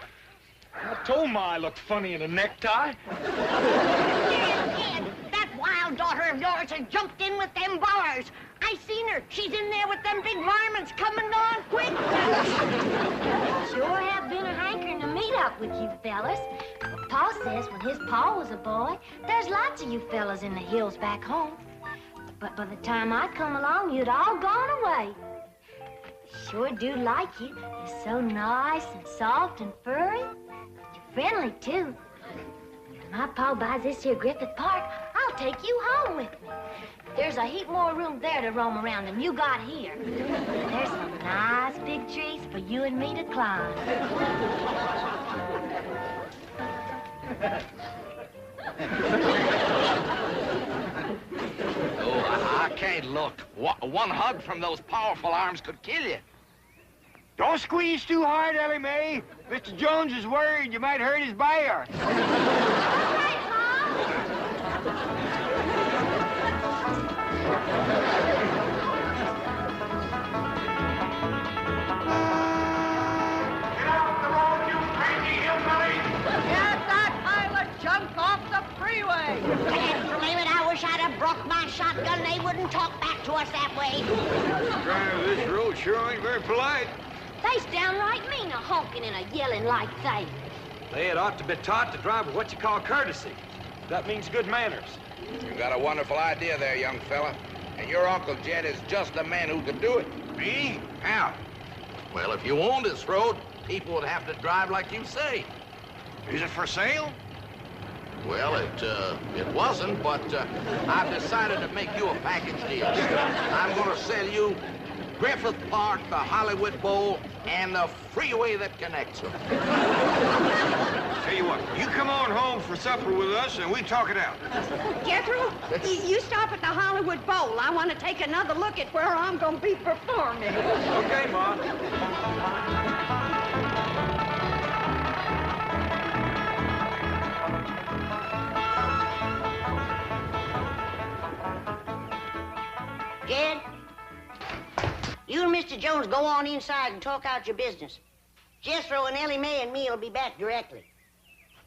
[SPEAKER 7] I told Ma I looked funny in a necktie.
[SPEAKER 2] Dad, that wild daughter of yours has jumped in with them bars. I seen her. She's in there with them big varmints coming on quick.
[SPEAKER 1] Sure have been a hankering to meet up with you fellas. But Pa says when his pa was a boy, there's lots of you fellas in the hills back home. But by the time I come along, you'd all gone away. Sure do like you. You're so nice and soft and furry. You're friendly, too. When my pa buys this here Griffith Park, I'll take you home with me. There's a heap more room there to roam around than you got here. There's some nice big trees for you and me to climb.
[SPEAKER 9] Oh, I can't look. One hug from those powerful arms could kill you.
[SPEAKER 3] Don't squeeze too hard, Ellie Mae. Mr. Jones is worried you might hurt his bear.
[SPEAKER 2] Brought my shotgun, they wouldn't talk back to us that way.
[SPEAKER 3] Driver, this road sure ain't very polite.
[SPEAKER 1] They's downright mean a honking and a yelling like they.
[SPEAKER 7] They had ought to be taught to drive with what you call courtesy. That means good manners.
[SPEAKER 9] You got a wonderful idea there, young fella. And your Uncle Jed is just the man who could do it.
[SPEAKER 3] Me?
[SPEAKER 9] How? Well, if you owned this road, people would have to drive like you say.
[SPEAKER 3] Is it for sale?
[SPEAKER 9] Well, it wasn't, but I've decided to make you a package deal. I'm going to sell you Griffith Park, the Hollywood Bowl, and the freeway that connects them.
[SPEAKER 3] Tell you what, you come on home for supper with us and we talk it out.
[SPEAKER 4] Jethro, you stop at the Hollywood Bowl. I want to take another look at where I'm going to be performing.
[SPEAKER 7] Okay, Ma.
[SPEAKER 2] Jed, you and Mr. Jones go on inside and talk out your business. Jethro and Ellie Mae and me will be back directly.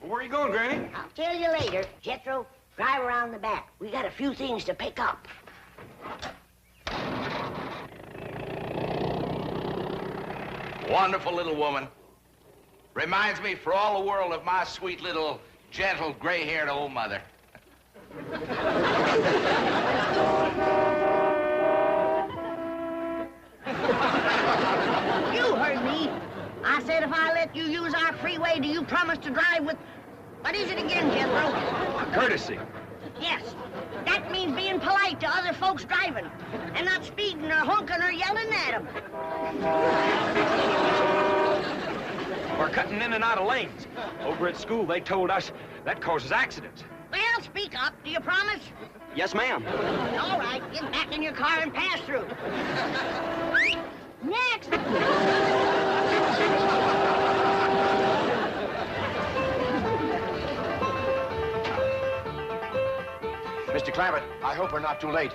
[SPEAKER 3] Well, where are you going, Granny?
[SPEAKER 2] I'll tell you later. Jethro, drive around the back. We got a few things to pick up.
[SPEAKER 9] Wonderful little woman. Reminds me for all the world of my sweet little, gentle, gray-haired old mother.
[SPEAKER 2] You heard me. I said if I let you use our freeway, do you promise to drive with... What is it again, Jethro?
[SPEAKER 7] Courtesy.
[SPEAKER 2] Yes. That means being polite to other folks driving and not speeding or honking or yelling at them.
[SPEAKER 7] Or cutting in and out of lanes. Over at school, they told us that causes accidents.
[SPEAKER 2] Well, speak up. Do you promise?
[SPEAKER 7] Yes, ma'am.
[SPEAKER 2] All right. Get back in your car and pass through. Next.
[SPEAKER 5] Mr. Clampett, I hope we're not too late.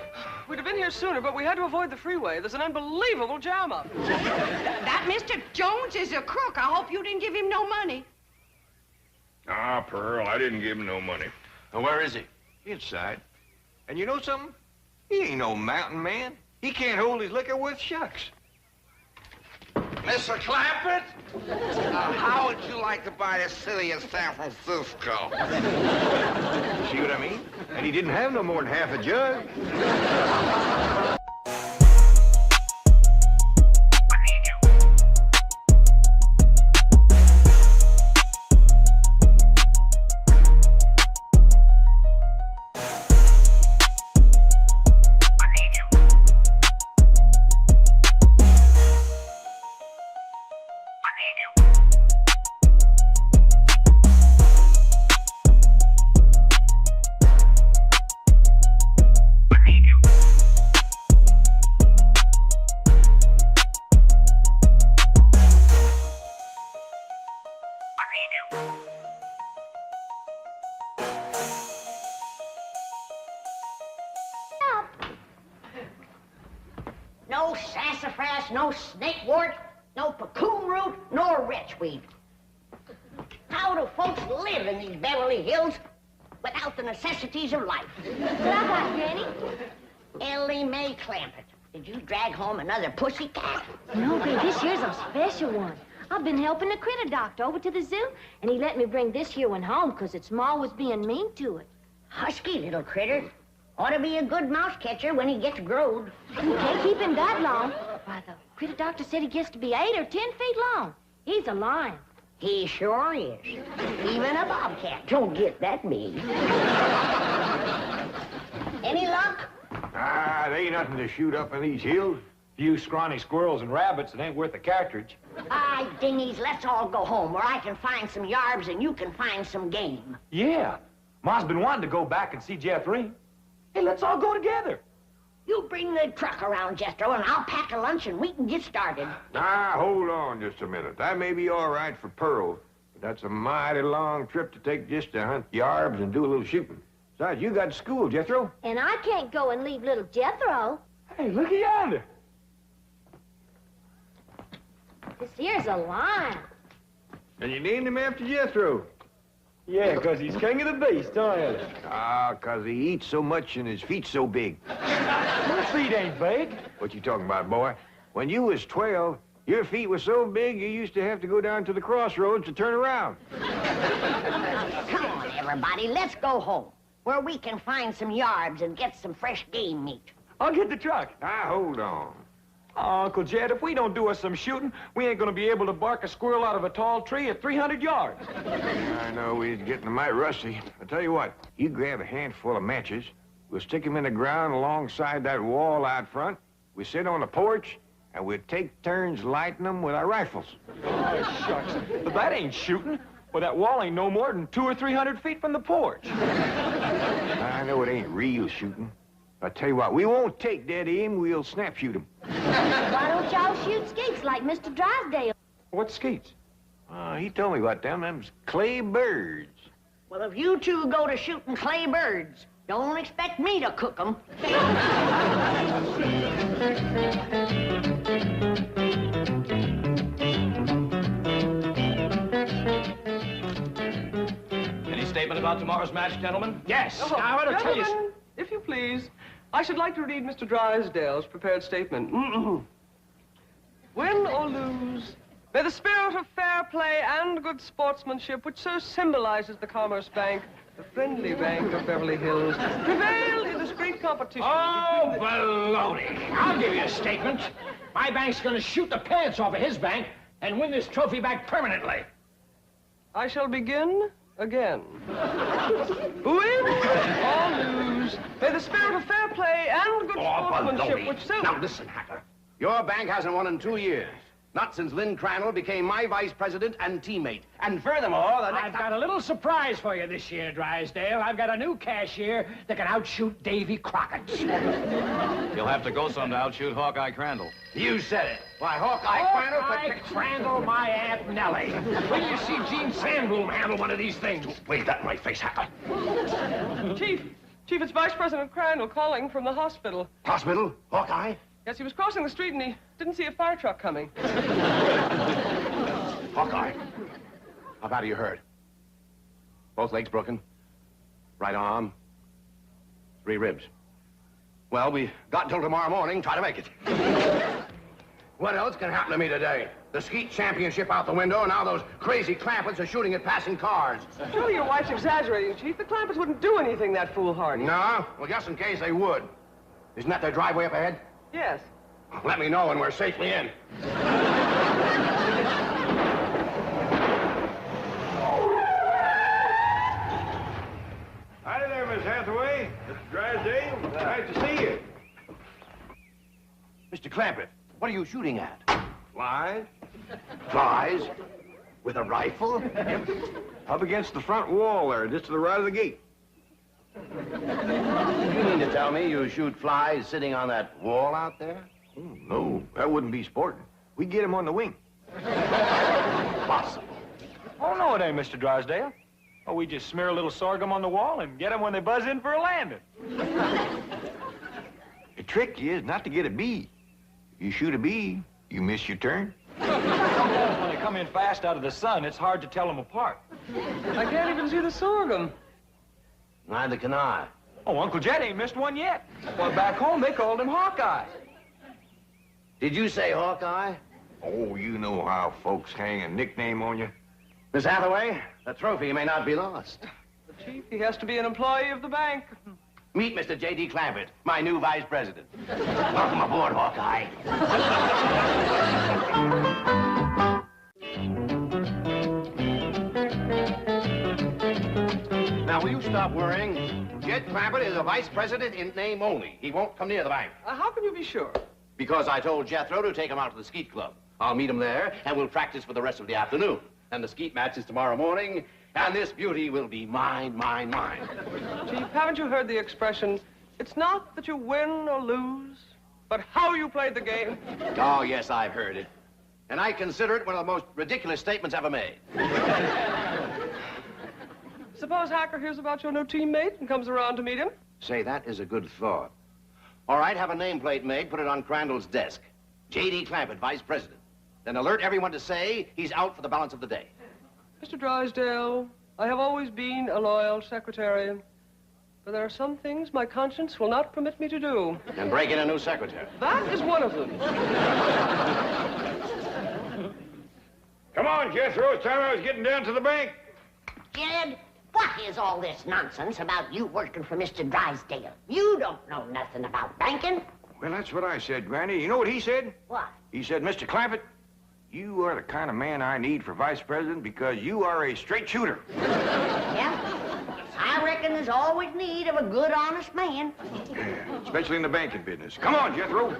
[SPEAKER 8] We'd have been here sooner, but we had to avoid the freeway. There's an unbelievable jam-up.
[SPEAKER 10] That Mr. Jones is a crook. I hope you didn't give him no money.
[SPEAKER 3] Ah, Pearl, I didn't give him no money.
[SPEAKER 5] Now, where is he?
[SPEAKER 3] Inside. And you know something? He ain't no mountain man. He can't hold his liquor worth shucks.
[SPEAKER 9] Mr. Clampett, how would you like to buy the city of San Francisco?
[SPEAKER 3] See what I mean? And he didn't have no more than half a jug.
[SPEAKER 2] No sassafras, no snakewort, no pecoon root, nor wretchweed. How do folks live in these Beverly Hills without the necessities of life?
[SPEAKER 1] What I got, Granny?
[SPEAKER 2] Ellie Mae Clampett, did you drag home another pussy cat?
[SPEAKER 1] No, babe, this year's a special one. I've been helping the critter doctor over to the zoo, and he let me bring this here one home because its ma was being mean to it.
[SPEAKER 2] Husky little critter. Ought to be a good mouse catcher when he gets growed.
[SPEAKER 1] You can't keep him that long. Why, the critter doctor said he gets to be 8 or 10 feet long. He's a lion.
[SPEAKER 2] He sure is. Even a bobcat don't get that big. Any luck?
[SPEAKER 3] Ah, there ain't nothing to shoot up in these hills.
[SPEAKER 7] Few scrawny squirrels and rabbits, it ain't worth a cartridge.
[SPEAKER 2] Aye, dingies, let's all go home where I can find some yarbs and you can find some game.
[SPEAKER 7] Yeah. Ma's been wanting to go back and see Jeffrey. Hey, let's all go together.
[SPEAKER 2] You bring the truck around, Jethro, and I'll pack a lunch and we can get started.
[SPEAKER 3] Now, hold on just a minute. That may be all right for Pearl, but that's a mighty long trip to take just to hunt yarbs and do a little shooting. Besides, you got school, Jethro.
[SPEAKER 1] And I can't go and leave little Jethro.
[SPEAKER 7] Hey, looky yonder.
[SPEAKER 1] This here's a lion.
[SPEAKER 3] And you named him after Jethro.
[SPEAKER 7] Yeah, 'cause he's king of the beast, aren't you?
[SPEAKER 3] Ah, 'cause he eats so much and his feet so big.
[SPEAKER 7] Your feet ain't big.
[SPEAKER 3] What you talking about, boy? When you was 12, your feet were so big you used to have to go down to the crossroads to turn around.
[SPEAKER 2] Come on, everybody, let's go home where we can find some yarbs and get some fresh game meat.
[SPEAKER 7] I'll get the truck.
[SPEAKER 3] Now, hold on.
[SPEAKER 7] Oh, Uncle Jed, if we don't do us some shooting, we ain't gonna be able to bark a squirrel out of a tall tree at 300 yards.
[SPEAKER 3] I know we's getting mighty rusty. I tell you what, you grab a handful of matches, we'll stick them in the ground alongside that wall out front, we sit on the porch, and we'll take turns lighting them with our rifles.
[SPEAKER 7] Oh, shucks. But that ain't shooting. Well, that wall ain't no more than 200 or 300 feet from the porch.
[SPEAKER 3] I know it ain't real shooting. I tell you what, we won't take dead aim, we'll snap shoot them.
[SPEAKER 1] Why don't y'all shoot skeets like Mr. Drysdale?
[SPEAKER 7] What's skeets?
[SPEAKER 3] He told me about them. Them's clay birds.
[SPEAKER 2] Well, if you two go to shooting clay birds, don't expect me to cook them.
[SPEAKER 11] Any statement about tomorrow's match, gentlemen?
[SPEAKER 7] Yes.
[SPEAKER 8] Oh,
[SPEAKER 7] I want to tell you.
[SPEAKER 8] gentlemen, if you please, I should like to read Mr. Drysdale's prepared statement. Win or lose, may the spirit of fair play and good sportsmanship, which so symbolizes the Commerce Bank, the friendly bank of Beverly Hills, prevail in this great competition.
[SPEAKER 11] Oh, baloney. I'll give you a statement. My bank's gonna shoot the pants off of his bank and win this trophy back permanently.
[SPEAKER 8] I shall begin again. Win or lose, may the spirit of fair play and good sportsmanship, which so...
[SPEAKER 5] Now, listen, Hacker. Your bank hasn't won in 2 years. Not since Lynn Crandall became my vice president and teammate. And furthermore,
[SPEAKER 11] I've got a little surprise for you this year, Drysdale. I've got a new cashier that can outshoot Davy Crockett.
[SPEAKER 12] You'll have to go some to outshoot Hawkeye Crandall.
[SPEAKER 5] You said it. Why, Hawkeye Crandall...
[SPEAKER 11] Hawkeye Crandall, my Aunt Nellie. When you see Gene Sandbloom handle one of these things.
[SPEAKER 5] Wave that in my face, Hacker.
[SPEAKER 8] Chief, Chief, it's Vice President Crandall calling from the hospital.
[SPEAKER 5] Hospital? Hawkeye?
[SPEAKER 8] Yes, he was crossing the street and he didn't see a fire truck coming.
[SPEAKER 5] Hawkeye, how bad are you hurt? Both legs broken? Right arm? 3 ribs. Well, we got until tomorrow morning. Try to make it. What else can happen to me today? The skeet championship out the window, and now those crazy Clampetts are shooting at passing cars.
[SPEAKER 8] Surely your wife's exaggerating, Chief. The Clampetts wouldn't do anything that foolhardy.
[SPEAKER 5] No? Well, just in case they would. Isn't that their driveway up ahead?
[SPEAKER 8] Yes.
[SPEAKER 5] Let me know when we're safely in.
[SPEAKER 3] Hi there, Miss Hathaway. Mr. Drysdale. Nice to see you.
[SPEAKER 5] Mr. Clampett, what are you shooting at?
[SPEAKER 3] Flies?
[SPEAKER 5] Flies? With a rifle?
[SPEAKER 3] Up against the front wall there, just to the right of the gate.
[SPEAKER 5] You mean to tell me you shoot flies sitting on that wall out there?
[SPEAKER 3] Oh, no, that wouldn't be sporting. We get him on the wing.
[SPEAKER 5] Possible.
[SPEAKER 7] Oh, no, it ain't, Mr. Drysdale. Oh, we just smear a little sorghum on the wall and get them when they buzz in for a landing.
[SPEAKER 3] The trick is not to get a bee. If you shoot a bee, you miss your turn.
[SPEAKER 7] Sometimes when they come in fast out of the sun, it's hard to tell them apart.
[SPEAKER 8] I can't even see the sorghum.
[SPEAKER 5] Neither can I.
[SPEAKER 7] Oh, Uncle Jed ain't missed one yet. Well, back home, they called him Hawkeye.
[SPEAKER 5] Did you say Hawkeye?
[SPEAKER 3] Oh, you know how folks hang a nickname on you.
[SPEAKER 5] Miss Hathaway, the trophy may not be lost.
[SPEAKER 8] The Chief, he has to be an employee of the bank.
[SPEAKER 5] Meet Mr. J.D. Clampett, my new vice president. Welcome aboard, Hawkeye. Now, will you stop worrying? Jed Clampett is a vice president in name only. He won't come near the bank.
[SPEAKER 8] How can you be sure?
[SPEAKER 5] Because I told Jethro to take him out to the skeet club. I'll meet him there, and we'll practice for the rest of the afternoon. And the skeet match is tomorrow morning, and this beauty will be mine, mine, mine.
[SPEAKER 8] Chief, haven't you heard the expression, it's not that you win or lose, but how you played the game?
[SPEAKER 5] Oh, yes, I've heard it. And I consider it one of the most ridiculous statements ever made.
[SPEAKER 8] Suppose Hacker hears about your new teammate and comes around to meet him?
[SPEAKER 5] Say, that is a good thought. All right, have a nameplate made, put it on Crandall's desk. J.D. Clampett, vice president. Then alert everyone to say he's out for the balance of the day.
[SPEAKER 8] Mr. Drysdale, I have always been a loyal secretary, but there are some things my conscience will not permit me to do.
[SPEAKER 5] And break in a new secretary.
[SPEAKER 8] That is one of them.
[SPEAKER 3] Come on, Jethro. It's time I was getting down to the bank.
[SPEAKER 2] Jed, what is all this nonsense about you working for Mr. Drysdale? You don't know nothing about banking.
[SPEAKER 3] Well, that's what I said, Granny. You know what he said?
[SPEAKER 2] What?
[SPEAKER 3] He said, Mr. Clampett, you are the kind of man I need for vice president because you are a straight shooter.
[SPEAKER 2] Yeah? I reckon there's always need of a good, honest man.
[SPEAKER 3] Yeah, especially in the banking business. Come on, Jethro.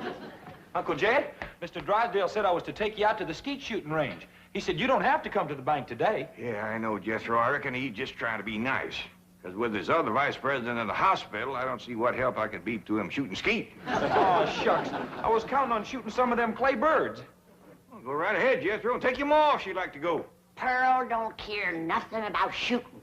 [SPEAKER 7] Uncle Jed, Mr. Drysdale said I was to take you out to the skeet shooting range. He said you don't have to come to the bank today.
[SPEAKER 3] Yeah, I know, Jethro. I reckon he's just trying to be nice. Because with this other vice president in the hospital, I don't see what help I could be to him shooting skeet.
[SPEAKER 7] Oh, shucks. I was counting on shooting some of them clay birds.
[SPEAKER 3] Well, go right ahead, Jethro, and take him off if you'd like to go.
[SPEAKER 2] Pearl don't care nothing about shooting.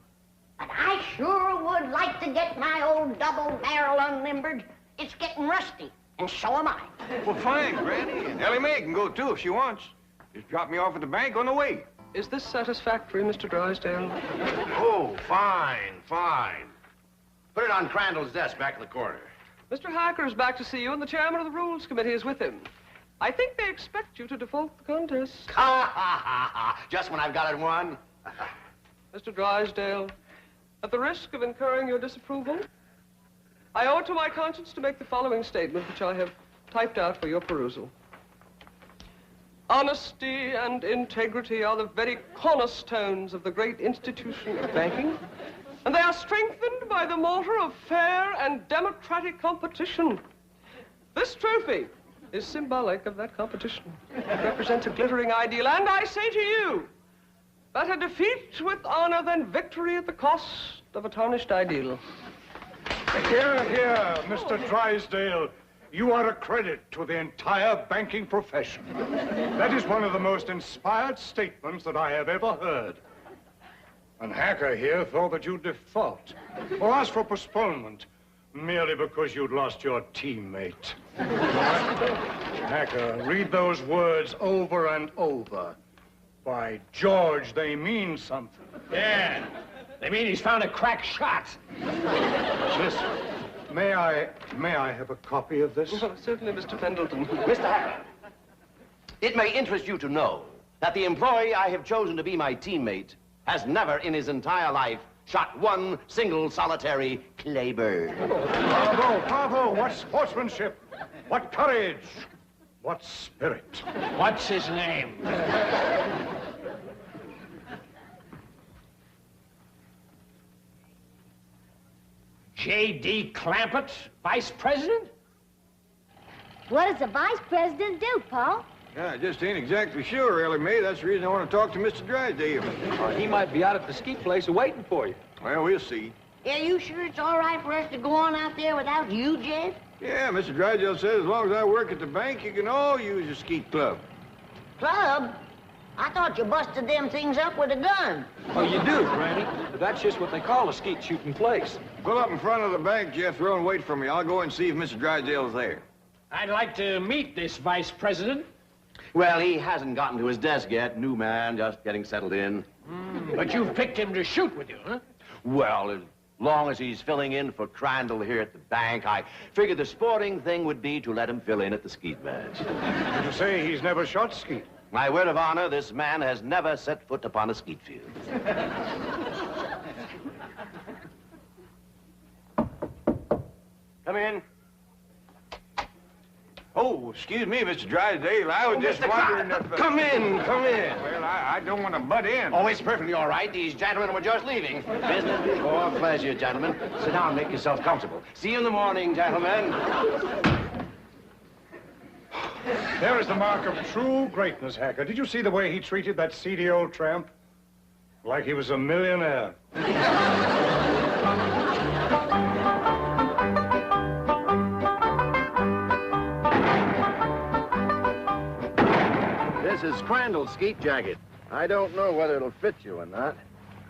[SPEAKER 2] But I sure would like to get my old double barrel unlimbered. It's getting rusty, and so am I.
[SPEAKER 3] Well, fine, Granny. And Ellie Mae can go, too, if she wants. Just drop me off at the bank on the way.
[SPEAKER 8] Is this satisfactory, Mr. Drysdale?
[SPEAKER 5] Oh, fine, fine. Put it on Crandall's desk back in the corner.
[SPEAKER 8] Mr. Hacker is back to see you, and the chairman of the Rules Committee is with him. I think they expect you to default the contest.
[SPEAKER 5] Ha, ha, ha, ha. Just when I've got it won.
[SPEAKER 8] Mr. Drysdale, at the risk of incurring your disapproval, I owe it to my conscience to make the following statement, which I have typed out for your perusal. Honesty and integrity are the very cornerstones of the great institution of banking, and they are strengthened by the mortar of fair and democratic competition. This trophy is symbolic of that competition. It represents a glittering ideal, and I say to you, better defeat with honor than victory at the cost of a tarnished ideal.
[SPEAKER 13] Here, here, Mr. Drysdale. You are a credit to the entire banking profession. That is one of the most inspired statements that I have ever heard. And Hacker here thought that you'd default or ask for postponement merely because you'd lost your teammate. Hacker, read those words over and over. By George, they mean something.
[SPEAKER 11] Yeah, they mean he's found a crack shot.
[SPEAKER 13] Listen, may I have a copy of this?
[SPEAKER 8] Oh, certainly, Mr. Pendleton.
[SPEAKER 5] Mr. Hacker, it may interest you to know that the employee I have chosen to be my teammate has never in his entire life shot one single solitary claybird.
[SPEAKER 13] Bravo, bravo! What sportsmanship! What courage! What spirit!
[SPEAKER 11] What's his name? J.D. Clampetts, vice president?
[SPEAKER 1] What does the vice president do, Paul?
[SPEAKER 3] Yeah, I just ain't exactly sure, really, May. That's the reason I want to talk to Mr. Drysdale.
[SPEAKER 7] He might be out at the ski place waiting for you.
[SPEAKER 3] Well, we'll see.
[SPEAKER 2] Yeah, you sure it's all right for us to go on out there without you, Jed?
[SPEAKER 3] Yeah, Mr. Drysdale says as long as I work at the bank, you can all use your skeet club.
[SPEAKER 2] Club? I thought you busted them things up with a gun.
[SPEAKER 7] Oh, you do, Granny. But that's just what they call a skeet shooting place.
[SPEAKER 3] Pull up in front of the bank, Jethro, and wait for me. I'll go and see if Mr. Drysdale's there.
[SPEAKER 11] I'd like to meet this vice president.
[SPEAKER 5] Well, he hasn't gotten to his desk yet. New man, just getting settled in.
[SPEAKER 11] But you've picked him to shoot with you, huh?
[SPEAKER 5] Well, as long as he's filling in for Crandall here at the bank, I figured the sporting thing would be to let him fill in at the skeet match.
[SPEAKER 13] Did you say he's never shot skeet?
[SPEAKER 5] My word of honor, this man has never set foot upon a skeet field.
[SPEAKER 11] Come in.
[SPEAKER 3] Oh, excuse me, Mr. Drysdale. I was just
[SPEAKER 5] Mr.
[SPEAKER 3] wondering if...
[SPEAKER 5] Come in, come in.
[SPEAKER 3] Well, I don't want to butt in.
[SPEAKER 5] Oh, it's perfectly all right. These gentlemen were just leaving. Business before pleasure, gentlemen. Sit down, make yourself comfortable. See you in the morning, gentlemen.
[SPEAKER 13] There is the mark of true greatness, Hacker. Did you see the way he treated that seedy old tramp? Like he was a millionaire.
[SPEAKER 5] This is Crandall's skeet jacket. I don't know whether it'll fit you or not.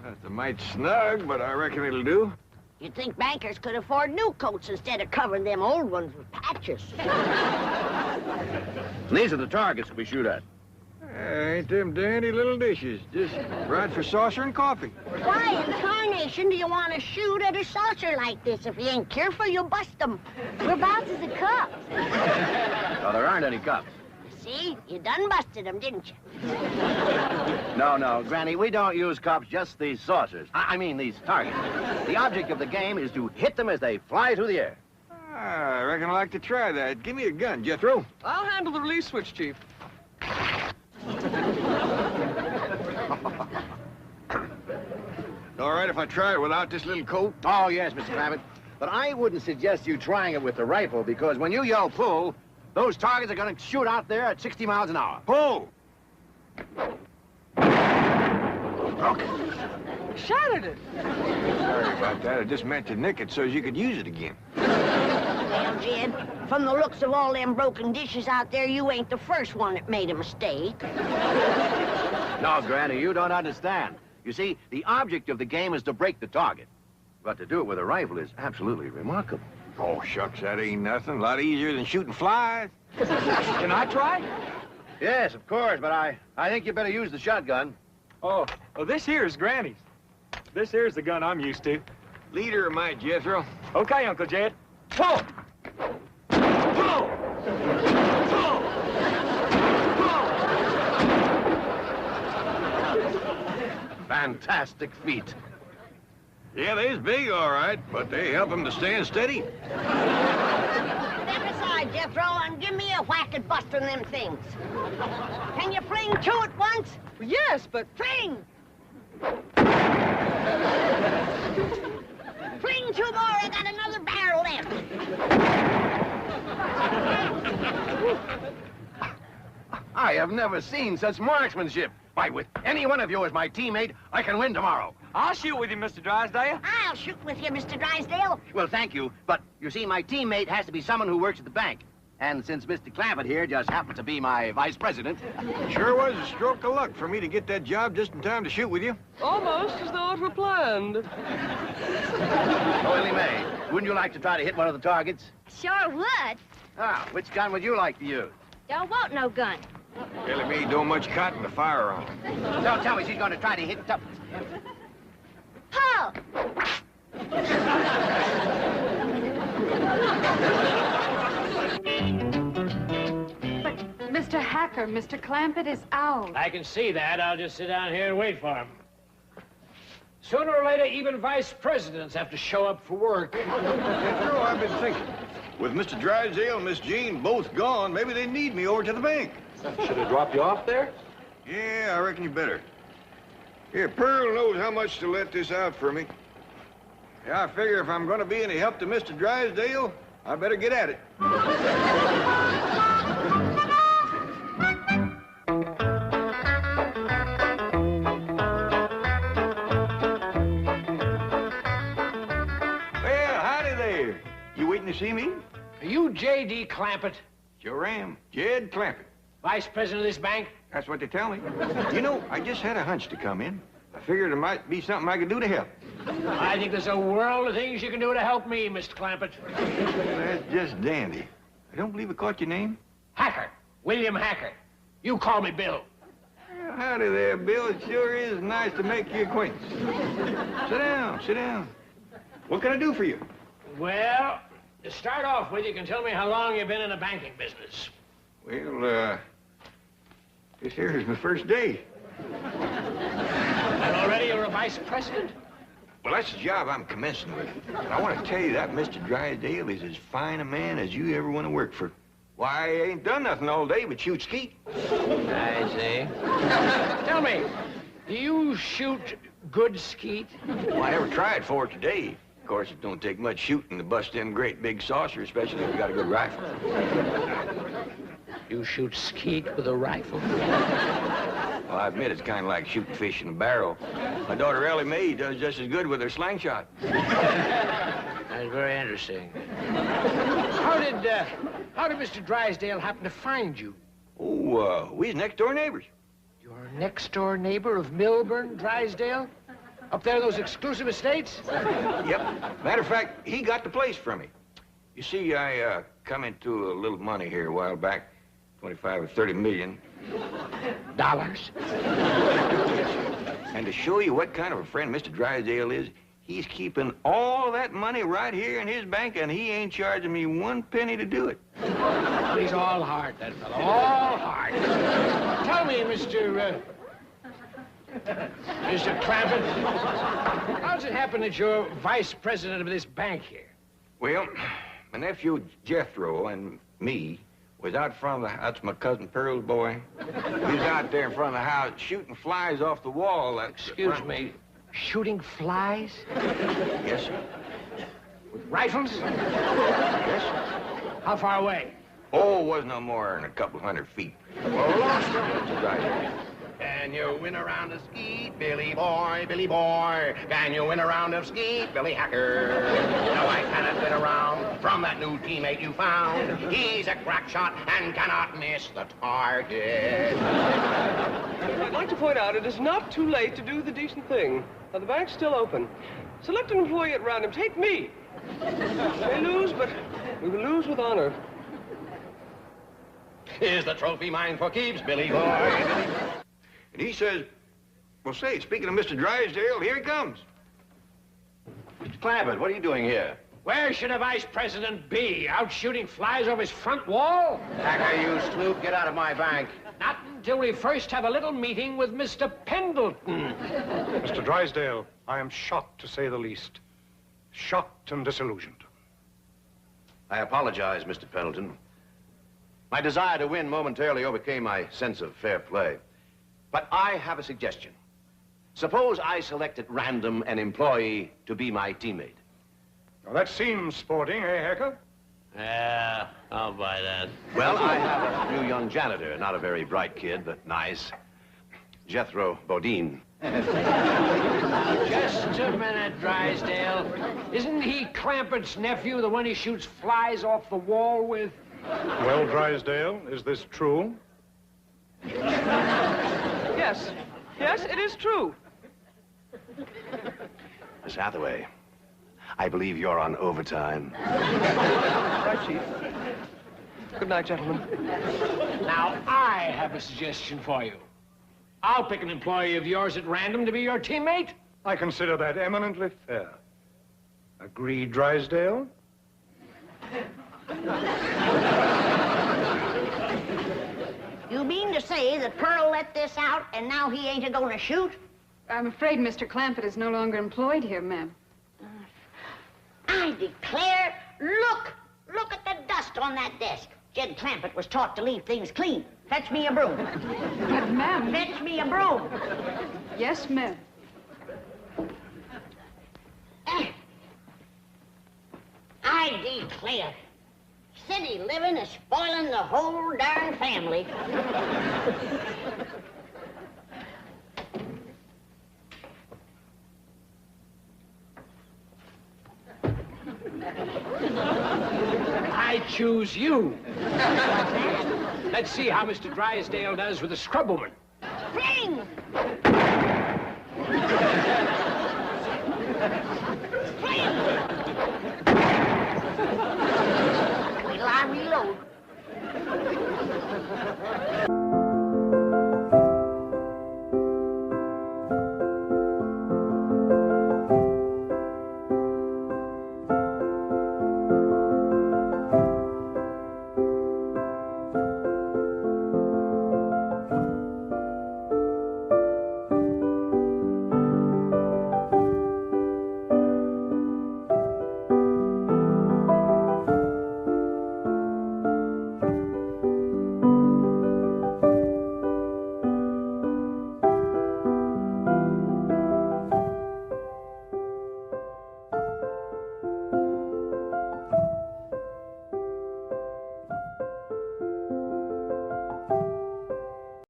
[SPEAKER 3] That's a mite snug, but I reckon it'll do.
[SPEAKER 2] You'd think bankers could afford new coats instead of covering them old ones with patches.
[SPEAKER 5] These are the targets we shoot at.
[SPEAKER 3] Ain't them dandy little dishes. Just right for saucer and coffee.
[SPEAKER 2] Why in tarnation do you want to shoot at a saucer like this? If you ain't careful, you'll bust them.
[SPEAKER 1] Whereabouts is the cups?
[SPEAKER 5] No, there aren't any cups.
[SPEAKER 2] See? You done busted them, didn't you?
[SPEAKER 5] No, Granny, we don't use cups, just these saucers. I mean, these targets. The object of the game is to hit them as they fly through the air.
[SPEAKER 3] I reckon I'd like to try that. Give me a gun, Jethro.
[SPEAKER 8] I'll handle the release switch, Chief.
[SPEAKER 3] All right if I try it without this little coat?
[SPEAKER 5] Oh, yes, Mr. Clampett. But I wouldn't suggest you trying it with the rifle, because when you yell pull, those targets are going to shoot out there at 60 miles an hour.
[SPEAKER 3] Pull!
[SPEAKER 5] Look.
[SPEAKER 8] Shot at it.
[SPEAKER 3] Sorry about that. I just meant to nick it so as you could use it again.
[SPEAKER 2] Well, Jed, from the looks of all them broken dishes out there, you ain't the first one that made a mistake.
[SPEAKER 5] No, Granny, you don't understand. You see, the object of the game is to break the target. But to do it with a rifle is absolutely remarkable.
[SPEAKER 3] Oh, shucks, that ain't nothing. A lot easier than shooting flies.
[SPEAKER 7] Can I try?
[SPEAKER 5] Yes, of course, but I think you better use the shotgun.
[SPEAKER 7] Oh, this here's Granny's. This here's the gun I'm used to.
[SPEAKER 3] Leader of mine, Jethro.
[SPEAKER 7] Okay, Uncle Jed. Pull! Pull! Pull!
[SPEAKER 5] Fantastic feat.
[SPEAKER 3] Yeah, they's big, all right, but they help him to stand steady.
[SPEAKER 2] Step aside, Jethro, and give me a whack at busting them things. Can you fling two at once?
[SPEAKER 8] Yes, but...
[SPEAKER 2] Fling! Fling two more, I got another barrel left.
[SPEAKER 5] I have never seen such marksmanship. Why, with any one of you as my teammate, I can win tomorrow.
[SPEAKER 7] I'll shoot with you, Mr. Drysdale.
[SPEAKER 2] I'll shoot with you, Mr. Drysdale.
[SPEAKER 5] Well, thank you, but you see, my teammate has to be someone who works at the bank. And since Mr. Clampett here just happens to be my vice president...
[SPEAKER 3] Sure was a stroke of luck for me to get that job just in time to shoot with you.
[SPEAKER 8] Almost as though it were planned.
[SPEAKER 5] Oily May, wouldn't you like to try to hit one of the targets?
[SPEAKER 1] Sure would.
[SPEAKER 5] Ah, which gun would you like to use?
[SPEAKER 1] Don't want no gun.
[SPEAKER 3] Billy May don't much cotton to fire on.
[SPEAKER 5] Don't tell me she's going to try to hit tough.
[SPEAKER 1] Pull!
[SPEAKER 14] Mr. Hacker, Mr. Clampett is out.
[SPEAKER 11] I can see that. I'll just sit down here and wait for him. Sooner or later, even vice presidents have to show up for work.
[SPEAKER 3] Pedro, I've been thinking. With Mr. Drysdale and Miss Jean both gone, maybe they need me over to the bank.
[SPEAKER 7] Should have dropped you off there?
[SPEAKER 3] Yeah, I reckon you better. Here, Pearl knows how much to let this out for me. Yeah, I figure if I'm going to be any help to Mr. Drysdale, I better get at it. Well, howdy there. You waiting to see me?
[SPEAKER 11] Are you J.D. Clampett?
[SPEAKER 3] Sure am. Jed Clampett.
[SPEAKER 11] Vice president of this bank?
[SPEAKER 3] That's what they tell me. You know, I just had a hunch to come in. I figured there might be something I could do to help.
[SPEAKER 11] I think there's a world of things you can do to help me, Mr. Clampett.
[SPEAKER 3] That's just dandy. I don't believe I caught your name.
[SPEAKER 11] Hacker. William Hacker. You call me Bill.
[SPEAKER 3] Well, howdy there, Bill. It sure is nice to make your acquaintance. Sit down, sit down. What can I do for you?
[SPEAKER 11] Well, to start off with, you can tell me how long you've been in the banking business.
[SPEAKER 3] Well, this here is my first day.
[SPEAKER 11] And already you're a vice president?
[SPEAKER 3] Well, that's the job I'm commencing with. And I want to tell you that Mr. Drysdale is as fine a man as you ever want to work for. Why, I ain't done nothing all day but shoot skeet.
[SPEAKER 11] I see. Tell me, do you shoot good skeet?
[SPEAKER 3] Well, I never tried for it today. Of course, it don't take much shooting to bust them great big saucers, especially if you got a good rifle.
[SPEAKER 11] You shoot skeet with a rifle?
[SPEAKER 3] Well, I admit it's kind of like shooting fish in a barrel. My daughter Ellie Mae does just as good with her slingshot.
[SPEAKER 11] That's very interesting. How did Mr. Drysdale happen to find you?
[SPEAKER 3] Oh, we was next-door neighbors.
[SPEAKER 11] Your next-door neighbor of Milburn, Drysdale? Up there in those exclusive estates?
[SPEAKER 3] Yep. Matter of fact, he got the place from me. You see, I come into a little money here a while back, 25 or 30 million.
[SPEAKER 11] Dollars?
[SPEAKER 3] And to show you what kind of a friend Mr. Drysdale is, he's keeping all that money right here in his bank, and he ain't charging me one penny to do it.
[SPEAKER 11] He's all heart, that fellow. All heart. Tell me, Mr. Clampett, how does it happen that you're vice president of this bank here?
[SPEAKER 3] Well, my nephew Jethro and me was out front of the... That's my cousin Pearl's boy. He was out there in front of the house shooting flies off the wall.
[SPEAKER 11] Excuse me, shooting flies?
[SPEAKER 3] Yes, sir.
[SPEAKER 11] With rifles?
[SPEAKER 3] Yes, sir.
[SPEAKER 11] How far away?
[SPEAKER 3] Oh, it wasn't no more than a couple 100 feet. Well, lost him, Mr. Drysdale.
[SPEAKER 5] Can you win a round of skeet, Billy boy, Billy boy? Can you win a round of skeet, Billy Hacker? No, I cannot win a round from that new teammate you found. He's a crack shot and cannot miss the target.
[SPEAKER 8] I'd like to point out it is not too late to do the decent thing. Now, the bank's still open. Select an employee at random. Take me. We may lose, but we will lose with honor.
[SPEAKER 5] Here's the trophy mine for keeps, Billy boy.
[SPEAKER 3] And he says, well, say, speaking of Mr. Drysdale, here he comes.
[SPEAKER 5] Mr. Clampett, what are you doing here?
[SPEAKER 11] Where should a vice president be? Out shooting flies off his front wall?
[SPEAKER 5] Hacker, you sloop, get out of my bank.
[SPEAKER 11] Not until we first have a little meeting with Mr. Pendleton.
[SPEAKER 13] Mr. Drysdale, I am shocked, to say the least. Shocked and disillusioned.
[SPEAKER 5] I apologize, Mr. Pendleton. My desire to win momentarily overcame my sense of fair play. But I have a suggestion. Suppose I select at random an employee to be my teammate.
[SPEAKER 13] Now, that seems sporting, eh, Hacker?
[SPEAKER 11] Yeah, I'll buy that.
[SPEAKER 5] Well, I have a new young janitor, not a very bright kid, but nice. Jethro Bodine.
[SPEAKER 11] Just a minute, Drysdale. Isn't he Clampett's nephew, the one he shoots flies off the wall with?
[SPEAKER 13] Well, Drysdale, is this true?
[SPEAKER 8] Yes. Yes, it is true.
[SPEAKER 5] Miss Hathaway, I believe you're on overtime.
[SPEAKER 8] Right, Chief. Good night, gentlemen.
[SPEAKER 11] Now, I have a suggestion for you. I'll pick an employee of yours at random to be your teammate.
[SPEAKER 13] I consider that eminently fair. Agreed, Drysdale?
[SPEAKER 2] You mean to say that Pearl let this out and now he ain't a-gonna shoot?
[SPEAKER 14] I'm afraid Mr. Clampett is no longer employed here, ma'am.
[SPEAKER 2] I declare, look at the dust on that desk. Jed Clampett was taught to leave things clean. Fetch me a broom.
[SPEAKER 14] But, ma'am...
[SPEAKER 2] Fetch me a broom.
[SPEAKER 14] Yes, ma'am.
[SPEAKER 2] I declare, city living is spoiling the whole darn family.
[SPEAKER 11] I choose you. Let's see how Mr. Drysdale does with a scrub woman.
[SPEAKER 2] Fling!